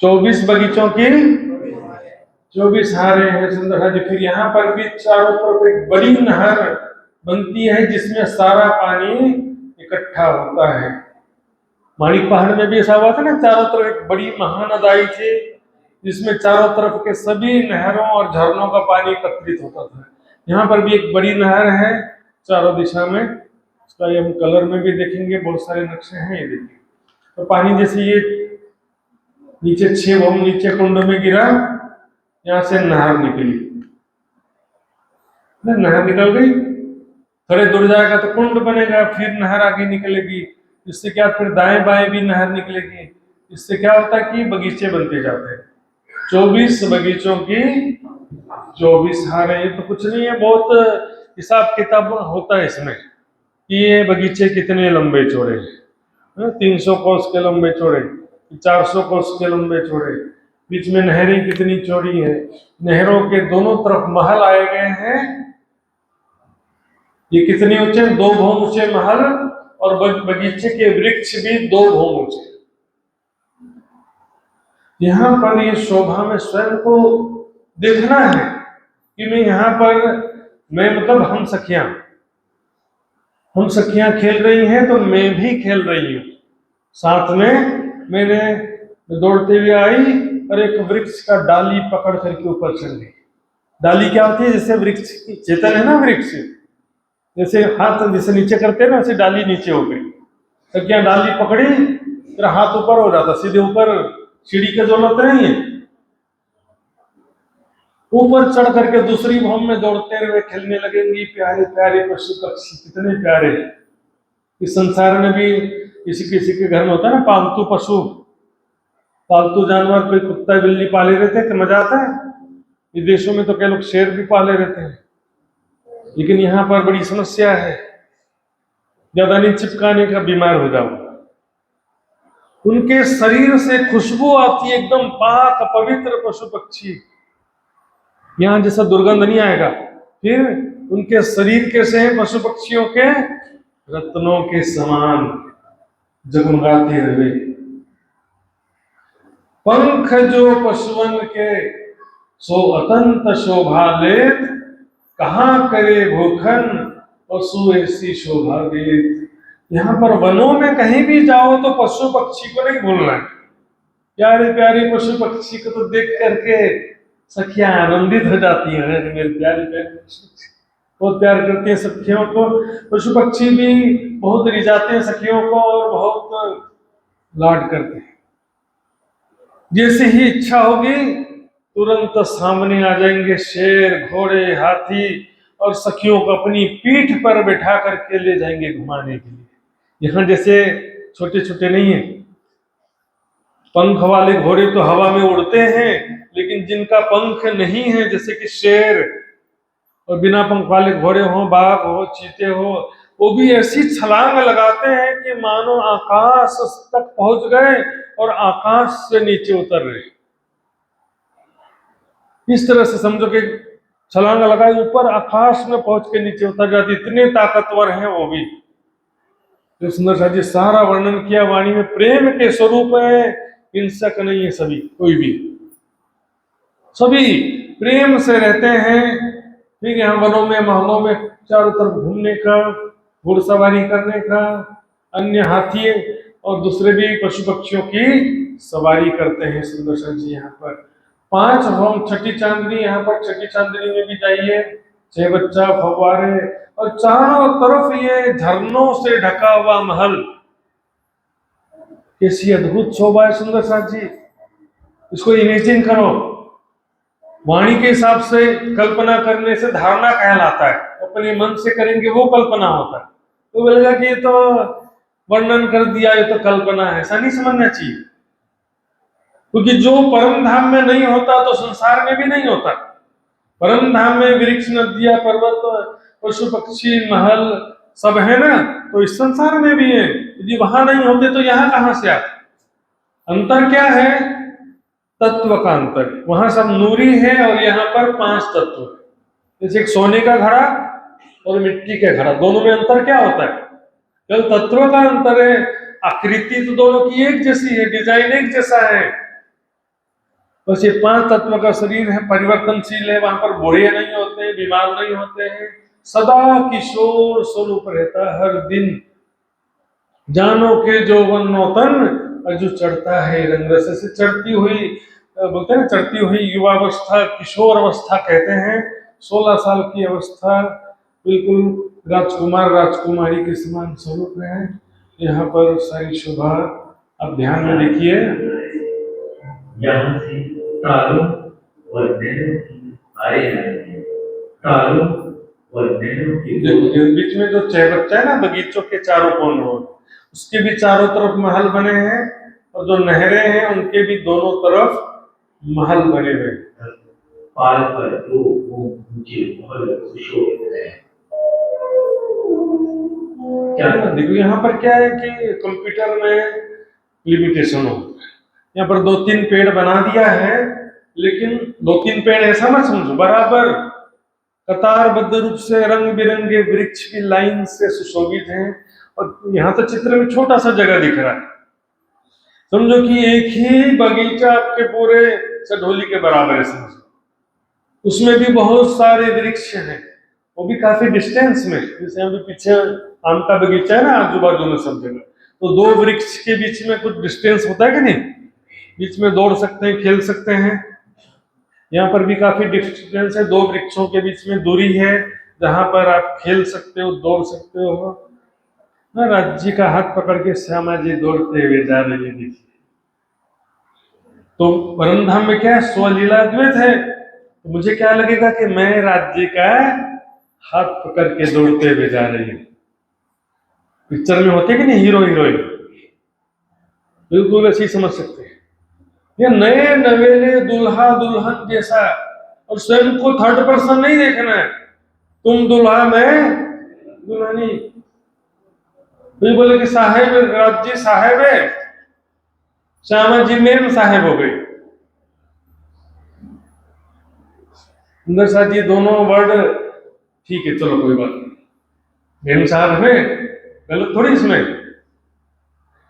24 बगीचों की 24 हारें हैं। सुंदर जी, फिर यहाँ पर भी चारों तरफ एक बड़ी नहर बनती है जिसमें सारा पानी इकट्ठा होता है। माणिक पहाड़ में भी ऐसा हुआ था ना, चारों तरफ एक बड़ी महानदी थी जिसमें चारों तरफ के सभी नहरों और झरनों का पानी एकत्रित होता था। यहाँ पर भी एक बड़ी नहर है चारों दिशा में। उसका ये हम कलर में भी देखेंगे, बहुत सारे नक्शे हैं। ये देखिए तो पानी जैसे ये नीचे 6 भौम नीचे कुंड में गिरा, यहाँ से नहर निकली, नहर निकल गई, थोड़े दूर जाएगा तो कुंड बनेगा, फिर नहर आगे निकलेगी। इससे क्या फिर दाएं बाएं भी नहर निकलेगी। इससे क्या होता है कि बगीचे बनते जाते हैं। 24 बगीचों की 24 हारें। ये तो कुछ नहीं है, बहुत हिसाब किताब होता है इसमें कि ये बगीचे कितने लंबे चौड़े हैं। 300 कोस के लंबे चौड़े, 400 कोस के लंबे चौड़े, बीच में नहरें कितनी चौड़ी है। नहरों के दोनों तरफ महल आए गए हैं। ये कितने ऊंचे? 2 भौम ऊंचे महल और बगीचे के वृक्ष भी 2 भौम ऊंचे। यहाँ पर ये शोभा में स्वयं को देखना है कि मैं यहाँ पर मैं मतलब हम सखियां खेल रही हैं तो मैं भी खेल रही हूँ साथ में। मैंने दौड़ते हुए आई और एक वृक्ष का डाली पकड़ करके ऊपर चढ़ गई। डाली क्या होती है? जैसे वृक्ष की चेतन है ना, वृक्ष जैसे हाथ जैसे नीचे करते हैं ना, वैसे डाली नीचे हो गई। तो क्या डाली पकड़ी फिर हाथ ऊपर हो जाता, सीधे ऊपर, सीढ़ी की जरूरत नहीं है। ऊपर चढ़ करके दूसरी भौम में दौड़ते हुए खेलने लगेंगी। प्यारे प्यारे पशु पक्षी, कितने प्यारे। इस संसार में भी किसी किसी के घर में होता है ना पालतू पशु, पालतू जानवर, कोई कुत्ता बिल्ली पाले रहते हैं तो मजा आता है। विदेशों में तो कई लोग शेर भी पाले रहते हैं, लेकिन यहाँ पर बड़ी समस्या है, ज्यादा नहीं चिपकाने का, बीमार हो जाओ। उनके शरीर से खुशबू आती है, एकदम पाक पवित्र पशु पक्षी। यहाँ जैसा दुर्गंध नहीं आएगा। फिर उनके शरीर कैसे हैं पशु पक्षियों के? रत्नों के समान जगमगाते हुए। पंख जो पशुअन के सो अतंत शोभा लेत, कहाँ करे भूखन पशु ऐसी शोभा देत। यहाँ पर वनों में कहीं भी जाओ तो पशु पक्षी को नहीं भूलना है। प्यारे प्यारे पशु पक्षी को तो देख करके सखियां आनंदित हो जाती हैं। अरे मेरे प्यारे प्यारे पशु पक्षी बहुत प्यार करते हैं सखियों को। पशु पक्षी भी बहुत रिझाते हैं सखियों को और बहुत लाड करते हैं। जैसे ही इच्छा होगी तुरंत सामने आ जाएंगे शेर, घोड़े, हाथी और सखियों को अपनी पीठ पर बैठा करके ले जाएंगे घुमाने के लिए। यहाँ जैसे छोटे छोटे नहीं है, पंख वाले घोड़े तो हवा में उड़ते हैं, लेकिन जिनका पंख नहीं है जैसे कि शेर और बिना पंख वाले घोड़े हो, बाघ हो, चीते हो, वो भी ऐसी छलांग लगाते हैं कि मानो आकाश तक पहुंच गए और आकाश से नीचे उतर रहे। इस तरह से समझो कि छलांग लगाए ऊपर आकाश में पहुंच के नीचे उतर जाती, इतने ताकतवर हैं वो भी। जो सुंदर सा जी सारा वर्णन किया वाणी में, प्रेम के स्वरूप है, हिंसक नहीं है सभी, कोई भी सभी प्रेम से रहते हैं। फिर यहाँ वनों में, महलों में चारों तरफ घूमने का, घुड़सवारी करने का, अन्य हाथी और दूसरे भी पशु पक्षियों की सवारी करते हैं सुंदर सा जी। यहाँ पर 5 होम, छठी चांदनी, यहाँ पर छठी चांदनी में भी जाइए, 6 बच्चा, फव्वारे और चारों तरफ ये झरनों से ढका हुआ महल। कैसी अद्भुत शोभा है सुंदर सा जी। इसको इमेजिन करो, वाणी के हिसाब से कल्पना करने से धारणा कहलाता है, अपने मन से करेंगे वो कल्पना होता है। तो बोलेगा कि ये तो वर्णन कर दिया, ये तो कल्पना है, ऐसा नहीं समझना चाहिए। क्योंकि जो परम धाम में नहीं होता तो संसार में भी नहीं होता। परम धाम में वृक्ष, नदियां, पर्वत, पशु पक्षी, महल सब है ना, तो इस संसार में भी है। यदि वहां नहीं होते तो यहाँ कहां से आते? अंतर क्या है? तत्व का अंतर। वहां सब नूरी है और यहाँ पर 5 तत्व है। जैसे एक सोने का घड़ा और मिट्टी का घड़ा, दोनों में अंतर क्या होता है? केवल तत्व का अंतर है। आकृति तो दोनों की एक जैसी है, डिजाइन एक जैसा है, बस ये 5 तत्व का शरीर है, परिवर्तनशील है। वहां पर बूढ़े नहीं होते, बीमार नहीं होते हैं, सदा किशोर स्वरूप रहता है हर दिन। जानो के जौवन नौतन अजू चढ़ता है रंग रस से, चढ़ती हुई, बोलते हैं ना, चढ़ती हुई युवावस्था, किशोर अवस्था कहते हैं। 16 साल की अवस्था, बिल्कुल राजकुमार राजकुमारी के समान स्वरूप है। यहाँ पर सारी शोभा आप ध्यान में देखिए। यहाँ से तारों और नैनों की आए हैं, तारों और नैनों की बीच में जो चहबच्चा है ना, बगीचों के चारों कोनों, उसके भी चारों तरफ महल बने हैं, और जो नहरें हैं उनके भी दोनों तरफ महल बने हुए हैं। पाल पर 2 ऊंचे महल सुशोभित हैं। क्या देखो यहाँ पर क्या है कि कंप्यूटर में लिमिटेशन होता है। यहाँ पर 2-3 पेड़ बना दिया है, लेकिन 2-3 पेड़ ऐसा मत समझो, बराबर कतारबद्ध रूप से रंग बिरंगे वृक्ष की लाइन से सुशोभित हैं। और यहाँ तो चित्र में छोटा सा जगह दिख रहा है, समझो कि एक ही बगीचा आपके पूरे सढोली के बराबर है, समझो। उसमें भी बहुत सारे वृक्ष हैं, वो भी काफी डिस्टेंस में। जैसे अभी पीछे आम का बगीचा है ना, आजू बाजू में सब जगह, तो 2 वृक्ष के बीच में कुछ डिस्टेंस होता है कि नहीं, बीच में दौड़ सकते हैं, खेल सकते हैं। यहाँ पर भी काफी डिस्टेंस है, 2 वृक्षों के बीच में दूरी है, जहां पर आप खेल सकते हो, दौड़ सकते हो ना। राज्य का हाथ पकड़ के श्यामा जी दौड़ते हुए जा रहे हैं, देखिए। तो परम धाम में क्या है, स्वलीला द्वैत है। तो मुझे क्या लगेगा कि मैं राज्य का हाथ पकड़ के दौड़ते हुए जा रही हूँ। पिक्चर में होते कि नहीं हीरो हीरोइन, बिल्कुल ऐसे समझ सकते हैं। ये नए नवेले दुल्हा दुल्हन जैसा, और स्वयं को थर्ड पर्सन नहीं देखना है, तुम दुल्हा मैं दुल्हनी। तो बोले कि साहेब, राज्य साहेब है, श्यामा जी मेम साहेब हो गई। सुंदर सा जी दोनों वर्ड ठीक है, चलो कोई बात नहीं, मेम साहब है, गलत थोड़ी इसमें।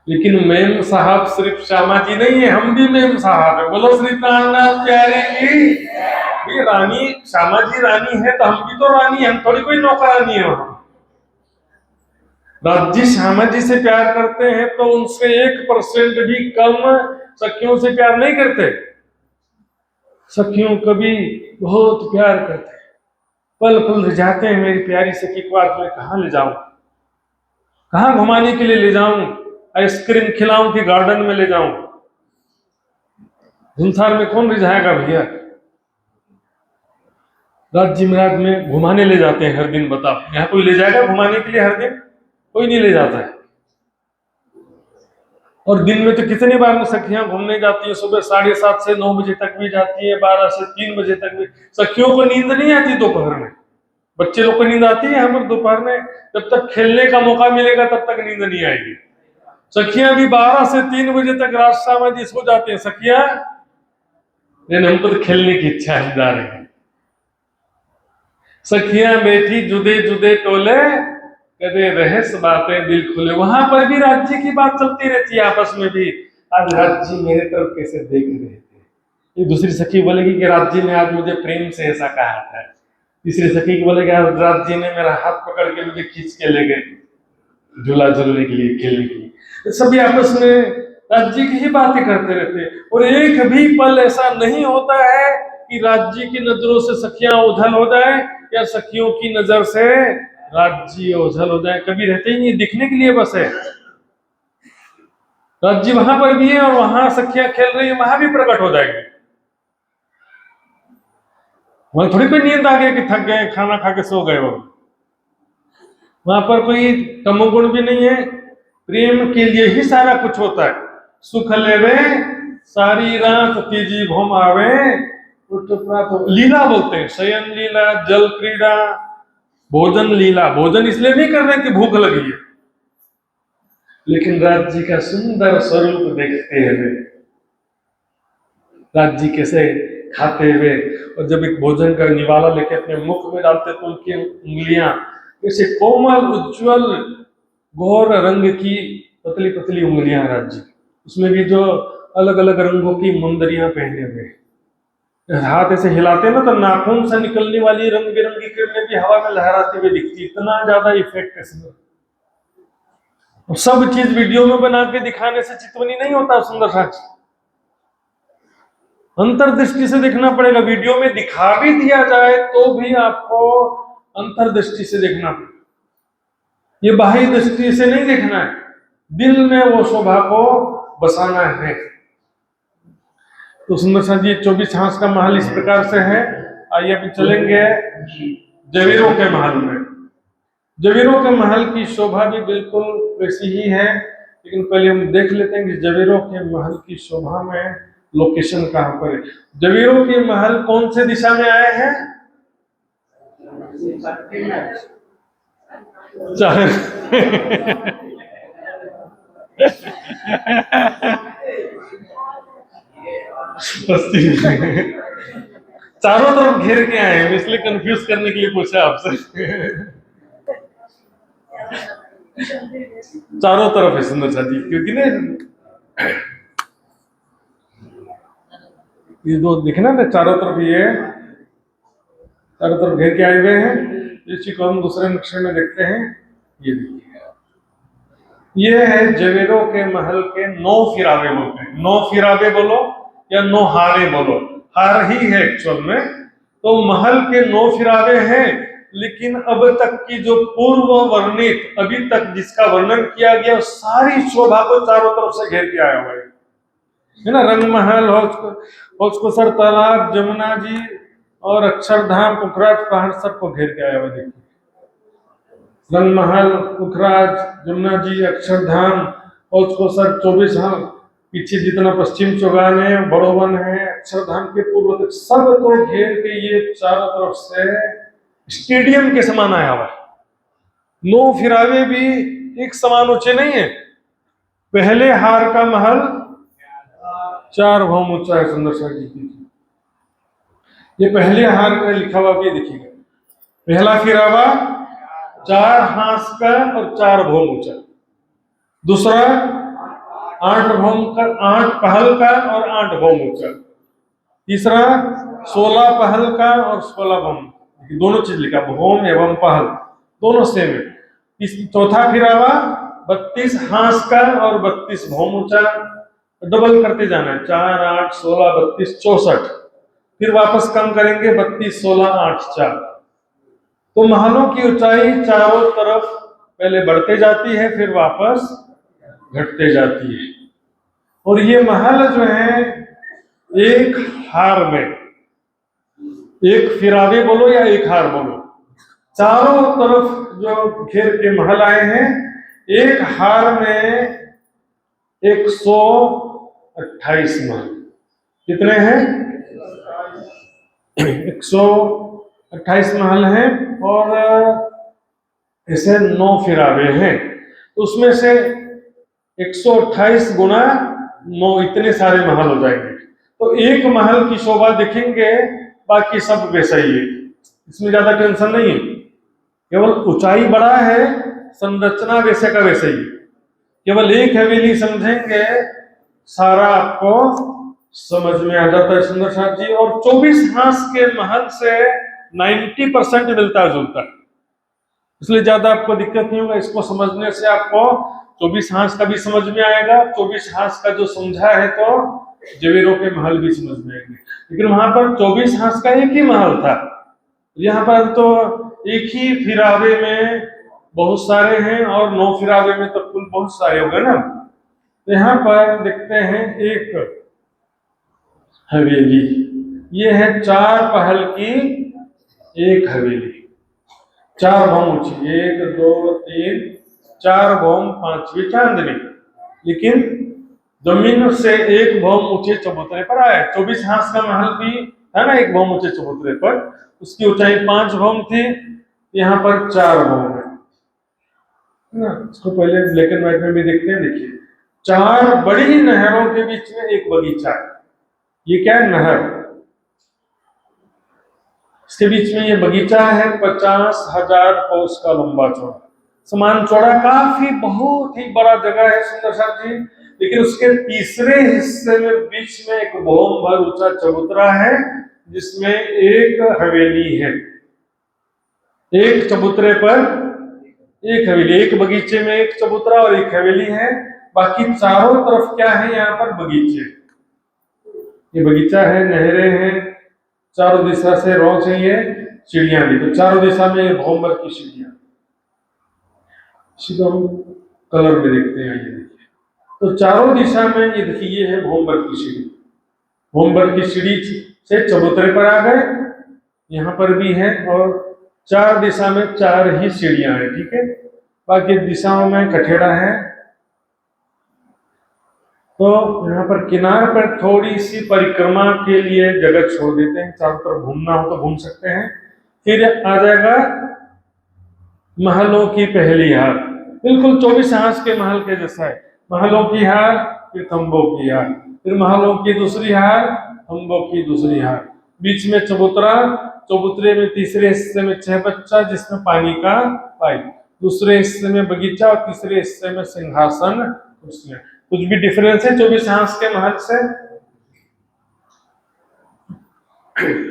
लेकिन मेम साहब सिर्फ श्यामा जी नहीं है, हम भी मेम साहब है। बोलो श्री प्राणनाथ प्यारे की। ये रानी श्यामा जी रानी है, तो हम भी तो रानी है, हम थोड़ी कोई नौकरानी है। वहां राज्य श्यामा जी से प्यार करते हैं तो उनसे 1% भी कम सखियों से प्यार नहीं करते। सखियों कभी बहुत प्यार करते हैं, पल पल रिझाते हैं मेरी प्यारी सखी को आज मैं कहाँ ले जाऊं, कहाँ घुमाने के लिए ले जाऊं, आइसक्रीम खिलाऊं कि गार्डन में ले जाऊं। संसार में कौन रिझाएगा भैया। राज्य महाराज में घुमाने ले जाते हैं हर दिन, बताओ यहाँ कोई ले जाएगा घुमाने के लिए हर दिन? कोई नहीं ले जाता है। और दिन में तो कितनी बार सखियां घूमने जाती है, सुबह 7:30 से 9 बजे तक भी जाती है, 12 से 3 बजे तक भी। सखियों को नींद नहीं आती दोपहर में, बच्चे लोग को नींद आती है यहाँ पर दोपहर में, जब तक खेलने का मौका मिलेगा तब तक नींद नहीं आएगी। सखियां भी 12 से 3 बजे तक रात समाधि सो जाती है सखियां, लेकिन हमको तो खेलने की इच्छा है, जा रहे हैं। सखियां बैठी जुदे जुदे टोले, कदे रहस बातें दिल खुले। वहां पर भी राज्य की बात चलती रहती है आपस में भी, आज राज्य मेरे तरफ कैसे देख रहे थे। ये दूसरी सखी बोलेगी कि राज्य ने आज मुझे प्रेम से ऐसा कहा था, तीसरी सखी को बोलेगी आज राज्य ने मेरा हाथ पकड़ के मुझे खींच के ले गए झूला झूलने के लिए, खेलने के लिए। सभी आपस में राज्य की ही बातें करते रहते हैं। और एक भी पल ऐसा नहीं होता है कि राज्य की नजरों से सखियां ओझल हो जाए या सखियों की नजर से राज्य ओझल हो जाए, कभी रहते ही नहीं, दिखने के लिए बस है। राज्य वहां पर भी है और वहां सखियां खेल रही है, वहां भी प्रकट हो जाएगी। वहां थोड़ी कोई नींद आ गई कि थक गए खाना खा के सो गए हो, वहां पर कोई तमोगुण भी नहीं है। प्रेम के लिए ही सारा कुछ होता है। सुख लेवे सारी रात तीजी भोम आवे, उठ प्रात लीला बोलते हैं, शयन लीला, जल क्रीड़ा, भोजन लीला। भोजन इसलिए नहीं कर रहे कि भूख लगी है, लेकिन राज्य का सुंदर स्वरूप देखते हुए, राज्य कैसे खाते हुए, और जब एक भोजन का निवाला लेके अपने मुख में डालते तो उनकी उंगलियां कैसे कोमल उज्जवल गौर रंग की पतली पतली उंगलियां राज्य, उसमें भी जो अलग अलग रंगों की मुंदरियां पहने हुए, हाथ ऐसे हिलाते ना तो नाखून से निकलने वाली रंग बिरंगी किरणें भी हवा में लहराते हुए दिखती। इतना ज्यादा इफेक्ट इसमें। सब चीज वीडियो में बना के दिखाने से चितवनी नहीं होता सुंदर साच, अंतर्दृष्टि से देखना पड़ेगा। वीडियो में दिखा भी दिया जाए तो भी आपको अंतर्दृष्टि से देखना पड़ेगा, ये बाह्य दृष्टि से नहीं देखना है, दिल में वो शोभा को बसाना है। तो सुंदर सा जी 24 हांस का महल इस प्रकार से है। आइए अभी चलेंगे जवेरों के महल में। जवेरों के महल की शोभा भी बिल्कुल वैसी ही है, लेकिन पहले हम देख लेते हैं कि जवेरों के महल की शोभा में लोकेशन कहां पर है। जवेरों के महल कौन से दिशा में आए हैं? चारों तरफ घेर के आए हैं, इसलिए कंफ्यूज करने के लिए पूछा आपसे। चारों तरफ है सुंदर सा जी, क्योंकि ना ये जो दिखना ना चारों तरफ, ये चारों तरफ घेर के आए हुए हैं। इसी को हम दूसरे नक्शे में देखते हैं। ये देखिए, ये है जवेरों के महल के 9 फिरावे बोलते हैं। 9 फिरावे बोलो या 9 हारे बोलो, हार ही है एक्चुअल में। तो महल के 9 फिरावे हैं, लेकिन अब तक की जो पूर्व वर्णित, अभी तक जिसका वर्णन किया गया, सारी शोभा को चारों तरफ से घेर के आया हुआ है ना। रंग महल, हौज तालाब, जमुना जी और अक्षरधाम, पुखराज पहाड़ सबको घेर के आया हुआ। देखिए, रंग महल, पुखराज, जमुना जी, अक्षरधाम, हौज 24 हां, पीछे जितना पश्चिम चौगान है, बड़ोवन है, अक्षरधाम के पूर्व तक सबको घेर के ये चारों तरफ से स्टेडियम के समान आया हुआ है। 9 फिरावे भी एक समान ऊंचे नहीं है। पहले हार का महल 4 भौम ऊंचा है। सुंदर सा जी, ये पहले हार का लिखा हुआ भी देखिएगा। पहला फिरावा 4 हांस का और 4 भौम ऊंचा। दूसरा 8 भौम का, 8 पहल का और 8 भौम ऊंचा। तीसरा 16 पहल का और 16 भौम, दोनों चीज लिखा, भौम एवं पहल दोनों सेम है। चौथा फिरावा 32 हांस का और 32 भौम ऊंचा। डबल करते जाना है, 4 8 16 32 64, फिर वापस कम करेंगे 32 16 8 4। तो महलों की ऊंचाई चारों तरफ पहले बढ़ते जाती है, फिर वापस घटते जाती है। और ये महल जो है एक हार में, एक फिरावे बोलो या एक हार बोलो, चारों तरफ जो घेर के महल आए हैं, एक हार में 128 महल। कितने हैं? 128 महल हैं, और ऐसे 9 फिरावे हैं। तो उसमें से 128 गुना 9, इतने सारे महल हो जाएंगे। तो एक महल की शोभा देखेंगे, बाकी सब वैसा ही है, इसमें ज्यादा टेंशन नहीं है। केवल ऊंचाई बड़ा है, संरचना वैसे का वैसे ही। केवल एक हवेली समझेंगे, सारा आपको समझ में आ जाता है सुंदर साथ जी। और 24 हांस के महल से 90% मिलता जुलता है, इसलिए ज्यादा आपको दिक्कत नहीं होगा। इसको समझने से आपको 24 हांस का भी समझ में आएगा, 24 हांस का जो समझा है तो जवेरों के महल भी समझ में आएंगे। लेकिन वहां पर 24 हांस का एक ही महल था, यहाँ पर तो एक ही फिरावे में बहुत सारे हैं, और 9 फिरावे में तो कुल बहुत सारे हो गए ना। तो यहाँ पर देखते हैं एक हवेली, ये है 4 पहल की एक हवेली, 4 भौम ऊंची, 1 2 3 4 भौम, 5वीं चांदनी। लेकिन जमीन से 1 भौम ऊंचे चबूतरे पर आया। 24 हांस का महल भी है ना, 1 भौम ऊंचे चबूतरे पर, उसकी ऊंचाई 5 भौम थी, यहाँ पर 4 भौम है ना। इसको पहले ब्लैक एंड व्हाइट में भी देखते हैं। देखिए, 4 बड़ी नहरों के बीच में एक बगीचा है। ये क्या है? नहर, इसके बीच में ये बगीचा है। 50,000 कोस का लंबा चौड़ा, समान चौड़ा, काफी बहुत ही बड़ा जगह है सुंदर साथ जी। लेकिन उसके तीसरे हिस्से में बीच में एक भौम भर ऊंचा चबूतरा है, जिसमें एक हवेली है। एक चबूतरे पर एक हवेली, एक बगीचे में एक चबूतरा और एक हवेली है। बाकी चारों तरफ क्या है? यहाँ पर बगीचे, ये बगीचा है, नहरें हैं, चारों दिशा से रौ चाहिए, चिड़िया भी। तो चारों दिशा में ये भौम भर की सीढ़ियां, इसी को हम कलर में देखते हैं। ये देखिए, तो चारों दिशा में ये देखिए, ये है भौम भर की सीढ़ी। भौम भर की सीढ़ी से चबूतरे पर आ गए, यहाँ पर भी है, और 4 दिशा में 4 ही सीढ़ियां हैं, ठीक है। बाकी दिशाओं में कठेड़ा है। तो यहाँ पर किनार पर थोड़ी सी परिक्रमा के लिए जगह छोड़ देते हैं, चारों तरफ घूमना हो तो घूम सकते हैं। फिर आ जाएगा महलों की पहली हार, बिल्कुल 24 हांस के महल के जैसा है। महलों की हार, फिर खंभों की हार, फिर महलों की दूसरी हार, खंभों की दूसरी हार, बीच में चबूतरा, चबूतरे में तीसरे हिस्से में 6 बच्चा जिसमें पानी का पाइप, दूसरे हिस्से में बगीचा, और तीसरे हिस्से में सिंहासन कुर्सियां। कुछ भी डिफरेंस है 24 हांस के महल से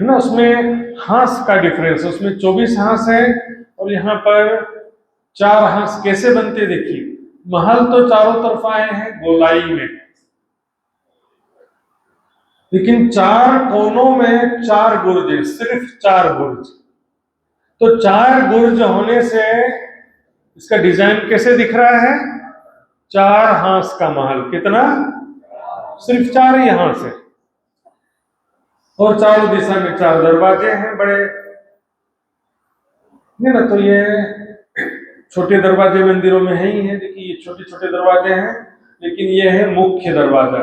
ना? उसमें हांस का डिफरेंस, उसमें 24 हांस है, और यहाँ पर 4 हांस कैसे बनते देखिए। महल तो चारों तरफ आए हैं गोलाई में, लेकिन 4 कोनों में 4 गुर्ज, सिर्फ 4 गुर्ज। तो 4 गुर्ज होने से इसका डिजाइन कैसे दिख रहा है? 4 हांस का महल। कितना? सिर्फ 4 ही हांस है, और चारों दिशा में 4 दरवाजे हैं बड़े, नहीं ना? तो ये छोटे दरवाजे मंदिरों में है ही है। देखिए, ये छोटे छोटे दरवाजे हैं, लेकिन ये है मुख्य दरवाजा,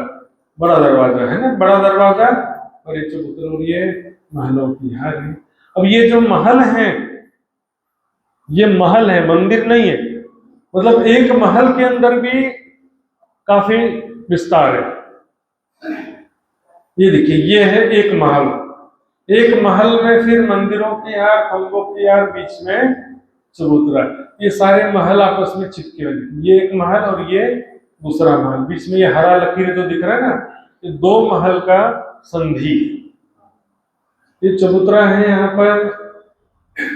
बड़ा दरवाजा है ना, बड़ा दरवाजा, और ये चबूतरा, और ये महलों की हार है। अब ये जो महल है, ये महल है, मंदिर नहीं है। मतलब एक महल के अंदर भी काफी विस्तार है। ये देखिए, ये है एक महल, एक महल में फिर मंदिरों की हार, खंभों की हार, बीच में चबूतरा। ये सारे महल आपस में चिपके हुए, ये एक महल और ये दूसरा महल, बीच में ये हरा लकीर जो दिख रहा है ना, ये 2 महल का संधि। ये चबूतरा है यहाँ पर।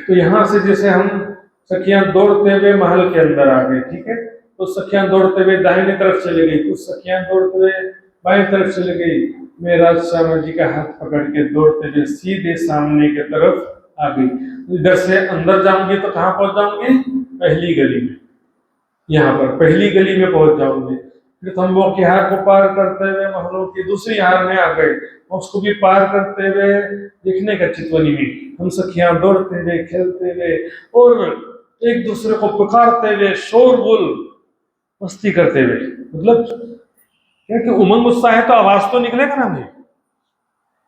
तो यहाँ से जैसे हम सखियां दौड़ते हुए महल के अंदर आ गए, ठीक है। तो सखियां दौड़ते हुए दाहिने तरफ चले गई, कुछ सखियां दौड़ते हुए बाएं तरफ चली गई। मैं राजश्यामा जी का हाथ पकड़ के दौड़ते हुए सीधे सामने की तरफ आ गई। इधर से अंदर जाऊंगी तो कहाँ पहुंच जाऊंगी? पहली गली में। यहाँ पर पहली गली में पहुंच जाऊंगी। फिर थम्बों की हार को पार करते हुए महलों की दूसरी हार में आ गए। उसको भी पार करते हुए देखने का चितवनी में हम सखियां दौड़ते हुए खेलते हुए और एक दूसरे को पुकारते हुए शोरगुल मस्ती करते हुए, मतलब क्या कि उमंग उत्साह है तो आवाज तो निकलेगा ना भाई।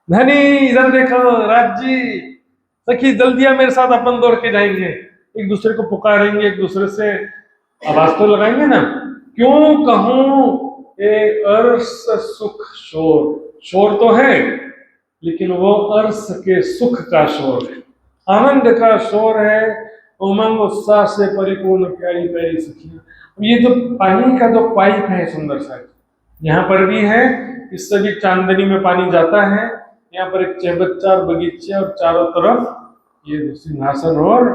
धनी इधर देखो, राज जी, सखी जल्दी आ मेरे साथ, अपन दौड़ के जाएंगे। एक दूसरे को पुकारेंगे, एक दूसरे से आवाज तो लगाएंगे ना। क्यों कहूं ये अर्श सुख शोर, शोर तो है लेकिन वो अर्श के सुख का शोर है, आनंद का शोर है, उमंग उत्साह से परिपूर्ण प्यारी प्यारी सखियां। ये जो पानी का जो पाइप है सुंदर सा, यहाँ पर भी है, इससे भी चांदनी में पानी जाता है। यहाँ पर एक चहबच्चा और बगीचे और चारों तरफ ये सिंहासन और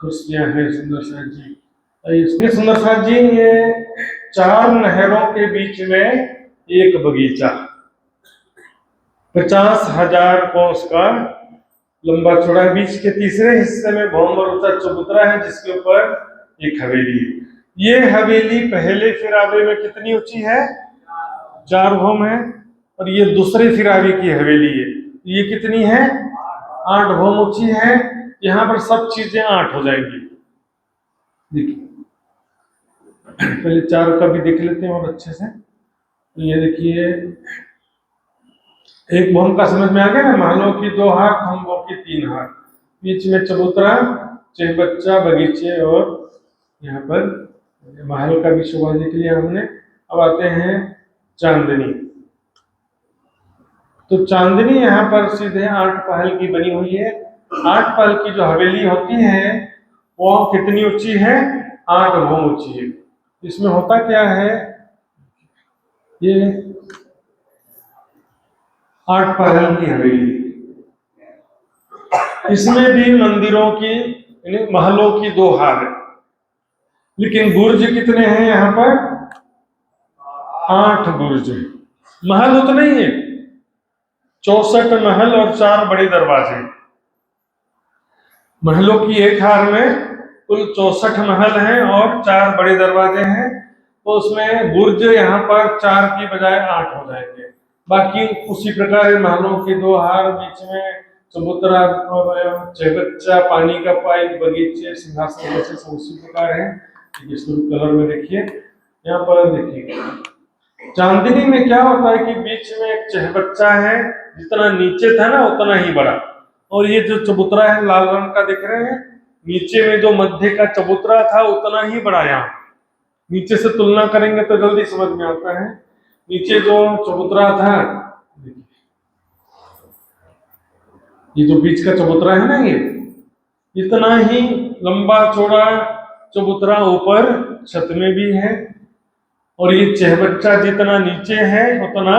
कुर्सियां हैं सुंदर सा जी। इसके सुंदर सा जी ये 4 नहरों के बीच में एक बगीचा, 50,000 कोस का लंबा चौड़ा है। बीच के तीसरे हिस्से में भौम और ऊंचा चबूतरा है जिसके ऊपर एक हवेली है। ये हवेली पहले फिरावे में कितनी ऊंची है? 4 भौम है। और ये दूसरे फिरावे की हवेली है, ये कितनी है? 8 भौम ऊंची है। यहाँ पर सब चीजें 8 हो जाएंगी। देखिए पहले 4 का भी देख लेते हैं और अच्छे से। तो ये देखिए एक भौम का समझ में आ गया ना, महलों की 2 हार, खंभों की 3 हार, बीच में चबूतरा, चहबच्चा, बगीचे और यहाँ पर महल का भी शोभा देख लिया हमने। अब आते हैं चांदनी। तो चांदनी यहाँ पर सीधे 8 पहल की बनी हुई है। 8 पहल की जो हवेली होती है वो कितनी ऊंची है? 8 भौम ऊंची है। इसमें होता क्या है, ये 8 पहल की हवेली, इसमें भी मंदिरों की यानी महलों की 2 हार है, लेकिन बुर्ज कितने हैं यहाँ पर? 8 बुर्ज है। महल उतने ही है, 64 महल और 4 बड़े दरवाजे। महलों की एक हार में कुल 64 महल हैं और 4 बड़े दरवाजे हैं। तो उसमें बुर्ज यहाँ पर 4 की बजाय 8 हो जाएंगे। बाकी उसी प्रकार महलों की 2 हार, बीच में चबूतरा और चहबच्चा, पानी का पाइप, बगीचे, सिंहासन जैसे सब उसी प्रकार है। कलर में देखिए, यहाँ पर देखिए चांदनी में क्या होता है कि बीच में एक चहबच्चा है, जितना नीचे था ना उतना ही बड़ा, और ये जो चबूतरा है लाल रंग का देख रहे हैं, नीचे में जो मध्य का चबूतरा था उतना ही बड़ा। यहाँ नीचे से तुलना करेंगे तो जल्दी समझ में आता है। नीचे जो चबूतरा था, ये जो बीच का चबूतरा है ना, ये इतना ही लंबा चौड़ा चबूतरा ऊपर छत में भी है, और ये चहबच्चा जितना नीचे है उतना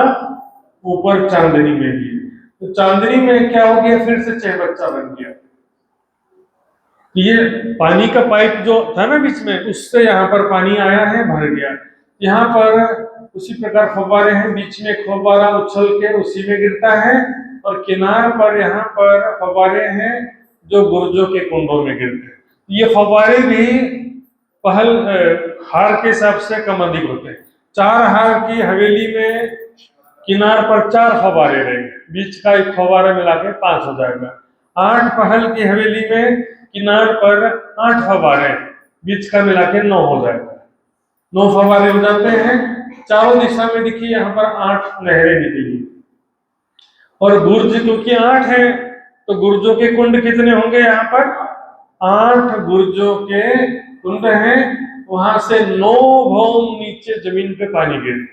ऊपर चांदनी में भी है। तो चांदनी में क्या हो गया, फिर से चहबच्चा बन गया। ये पानी का पाइप जो था ना बीच में, उससे यहाँ पर पानी आया है, भर गया। यहाँ पर उसी प्रकार फव्वारे हैं, बीच में फव्वारा उछल के उसी में गिरता है, और किनार पर यहाँ पर फव्वारे हैं जो बुर्जों के कुंडों में गिरते हैं। ये फव्वारे भी पहल हार के हिसाब से कम अधिक होते हैं। 4 हार की हवेली में किनार पर 4 फव्वारे रहेंगे, बीच का एक फव्वारा मिला के 5 हो जाएगा। 8 पहल की हवेली में किनार पर 8 फव्वारे, बीच का मिला के 9 हो जाएगा। 9 फव्वारे हो जाते हैं। चारों दिशा में देखिए यहाँ पर 8 नहरें निकली, और बुर्ज क्योंकि 8 है तो बुर्जों के कुंड कितने होंगे? यहाँ पर 8 बुर्जों के कुंड हैं। वहां से 9 भौम नीचे जमीन पे पानी गिरता,